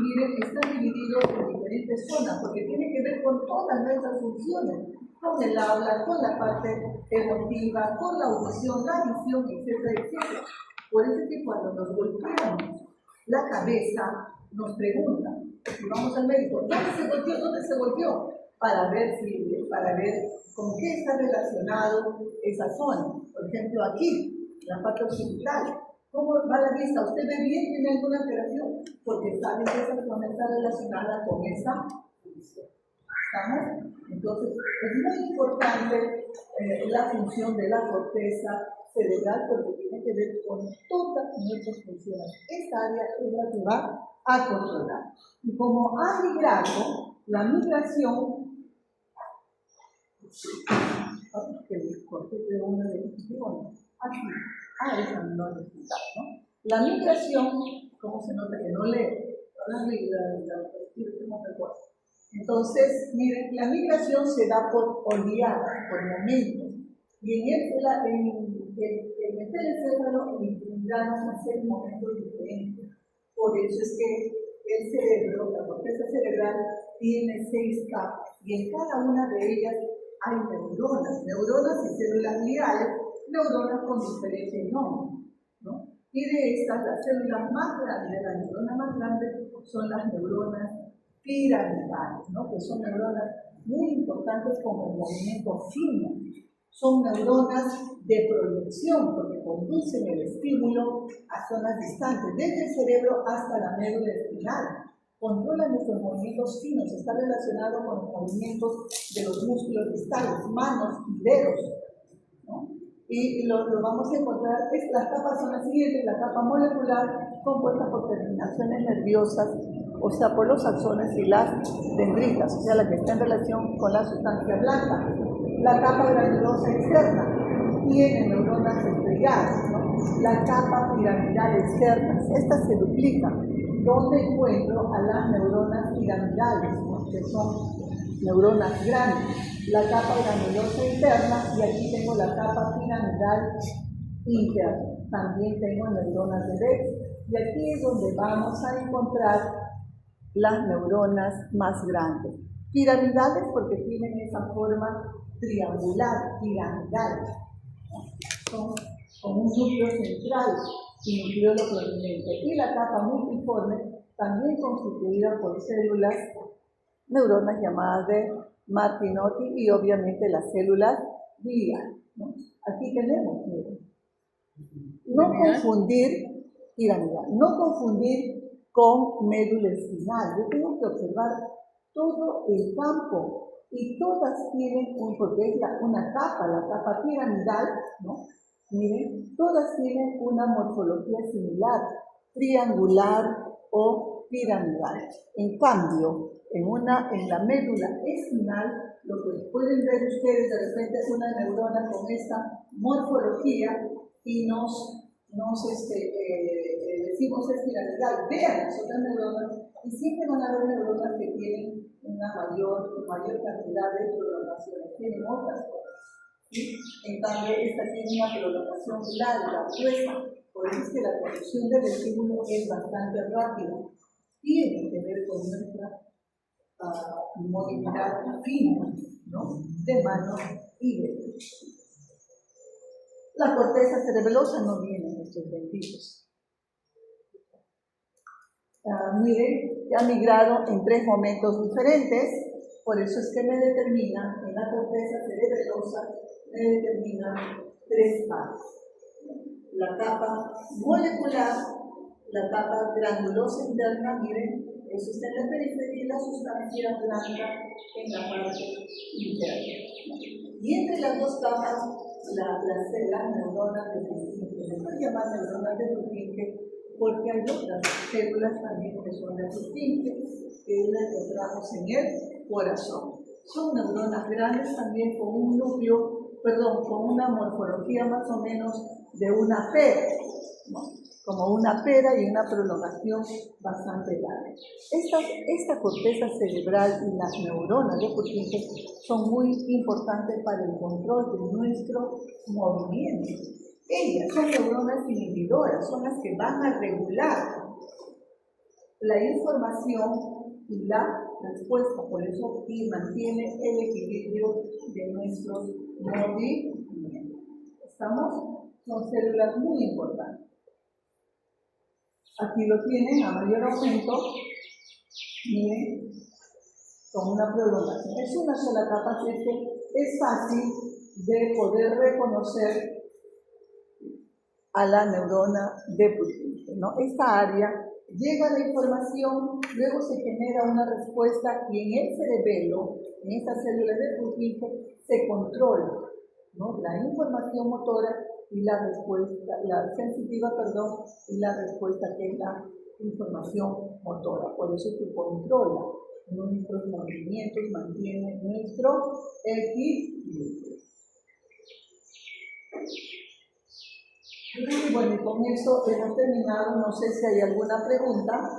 [SPEAKER 1] miren, están divididos en diferentes zonas, porque tiene que ver con todas nuestras funciones, con el habla, con la parte emotiva, con la audición, la visión, etcétera, etcétera. Por eso es que cuando nos golpeamos la cabeza, nos preguntan, y vamos al médico, ¿dónde se golpeó?
[SPEAKER 4] para ver con qué está relacionado esa zona. Por ejemplo, aquí, la parte occipital. ¿Cómo va la vista? ¿Usted ve bien? ¿Tiene alguna alteración? Porque sabe que esa zona está relacionada con esa función. ¿Estamos? Entonces, es muy importante la función de la corteza cerebral porque tiene que ver con todas nuestras funciones. Esta área es la que va a controlar. Y como ha migrado, la migración que les corté de una de aquí, esa no es ¿no? La migración, ¿cómo se nota que no lee? Entonces, miren, la migración se da por oleadas, por momentos. Y en el telecéfalo, el equilibrano hace momentos diferentes. Por eso es que el cerebro, la corteza cerebral, tiene 6 capas. Y en cada una de ellas hay neuronas y células gliales, neuronas con diferentes nombres, ¿no? Y de estas, las células más grandes, las neuronas más grandes, son las neuronas piramidales, ¿no? Que son neuronas muy importantes como el movimiento fino. Son neuronas de proyección, porque conducen el estímulo a zonas distantes, desde el cerebro hasta la médula espinal. Controlan nuestros movimientos finos, está relacionado con los movimientos de los músculos distales, manos y dedos, ¿no? Y lo vamos a encontrar, las capas son las siguientes: la capa molecular, compuesta por terminaciones nerviosas, o sea, por los axones y las dendritas, o sea, la que está en relación con la sustancia blanca. La capa granulosa externa tiene neuronas estrelladas, ¿no? La capa piramidal externa, estas se duplican. ¿Dónde encuentro a las neuronas piramidales, ¿no? Que son neuronas grandes? La capa granulosa interna, y aquí tengo la capa piramidal interna. También tengo neuronas de Beck. Y aquí es donde vamos a encontrar las neuronas más grandes. Piramidales porque tienen esa forma triangular, piramidal. Son con un núcleo central y nucleolo prominente. Y la capa multiforme, también constituida por células, neuronas llamadas de Martinotti y obviamente las células gliales, ¿no? Aquí tenemos, miren. No confundir piramidal, no confundir con médula espinal. Yo tengo que observar todo el campo y todas tienen, porque es una capa, la capa piramidal, ¿no? Miren, todas tienen una morfología similar, triangular o piramidal. En cambio, en la médula espinal, lo que pueden ver ustedes de repente es una neurona con esta morfología y decimos es piramidal. Vean las otras neuronas y siempre van a haber neuronas que tienen una mayor cantidad de prolongaciones, tienen otras cosas. ¿Sí? En cambio, esta tiene una prolongación larga, gruesa, por eso es que la producción del estímulo es bastante rápida. Tiene que ver con nuestra movilidad fina, ¿no? De manos y de pies. La corteza cerebelosa no viene en estos benditos. Miren, que ha migrado en 3 momentos diferentes, por eso es que me determinan, en la corteza cerebelosa, me determinan 3 partes. La capa molecular, la capa granulosa interna, miren, eso está en la periferia y la sustancia blanca en la parte interna. Y entre las 2 capas, las neuronas de Purkinje. Se puede llamar neuronas de Purkinje porque hay otras células también que son de Purkinje, que las encontramos en el corazón. Son neuronas grandes también con un núcleo, con una morfología más o menos de una pera, ¿no? Como una pera y una prolongación bastante larga. Esta corteza cerebral y las neuronas de Purkinje son muy importantes para el control de nuestro movimiento. Ellas son neuronas inhibidoras, son las que van a regular la información y la respuesta, por eso mantiene el equilibrio de nuestros movimientos. ¿Estamos? Son células muy importantes. Aquí lo tienen a mayor aumento. Miren, con una prolongación. Es una sola capa que es fácil de poder reconocer a la neurona de Purkinje, ¿no? Esta área llega la información, luego se genera una respuesta y en el cerebelo, en estas células de Purkinje, se controla, ¿no? La información motora y la respuesta, la sensitiva, perdón, y la respuesta que es la información motora. Por eso se controla nuestros movimientos, mantiene nuestro equilibrio. Y bueno, y con eso hemos terminado. No sé si hay alguna pregunta.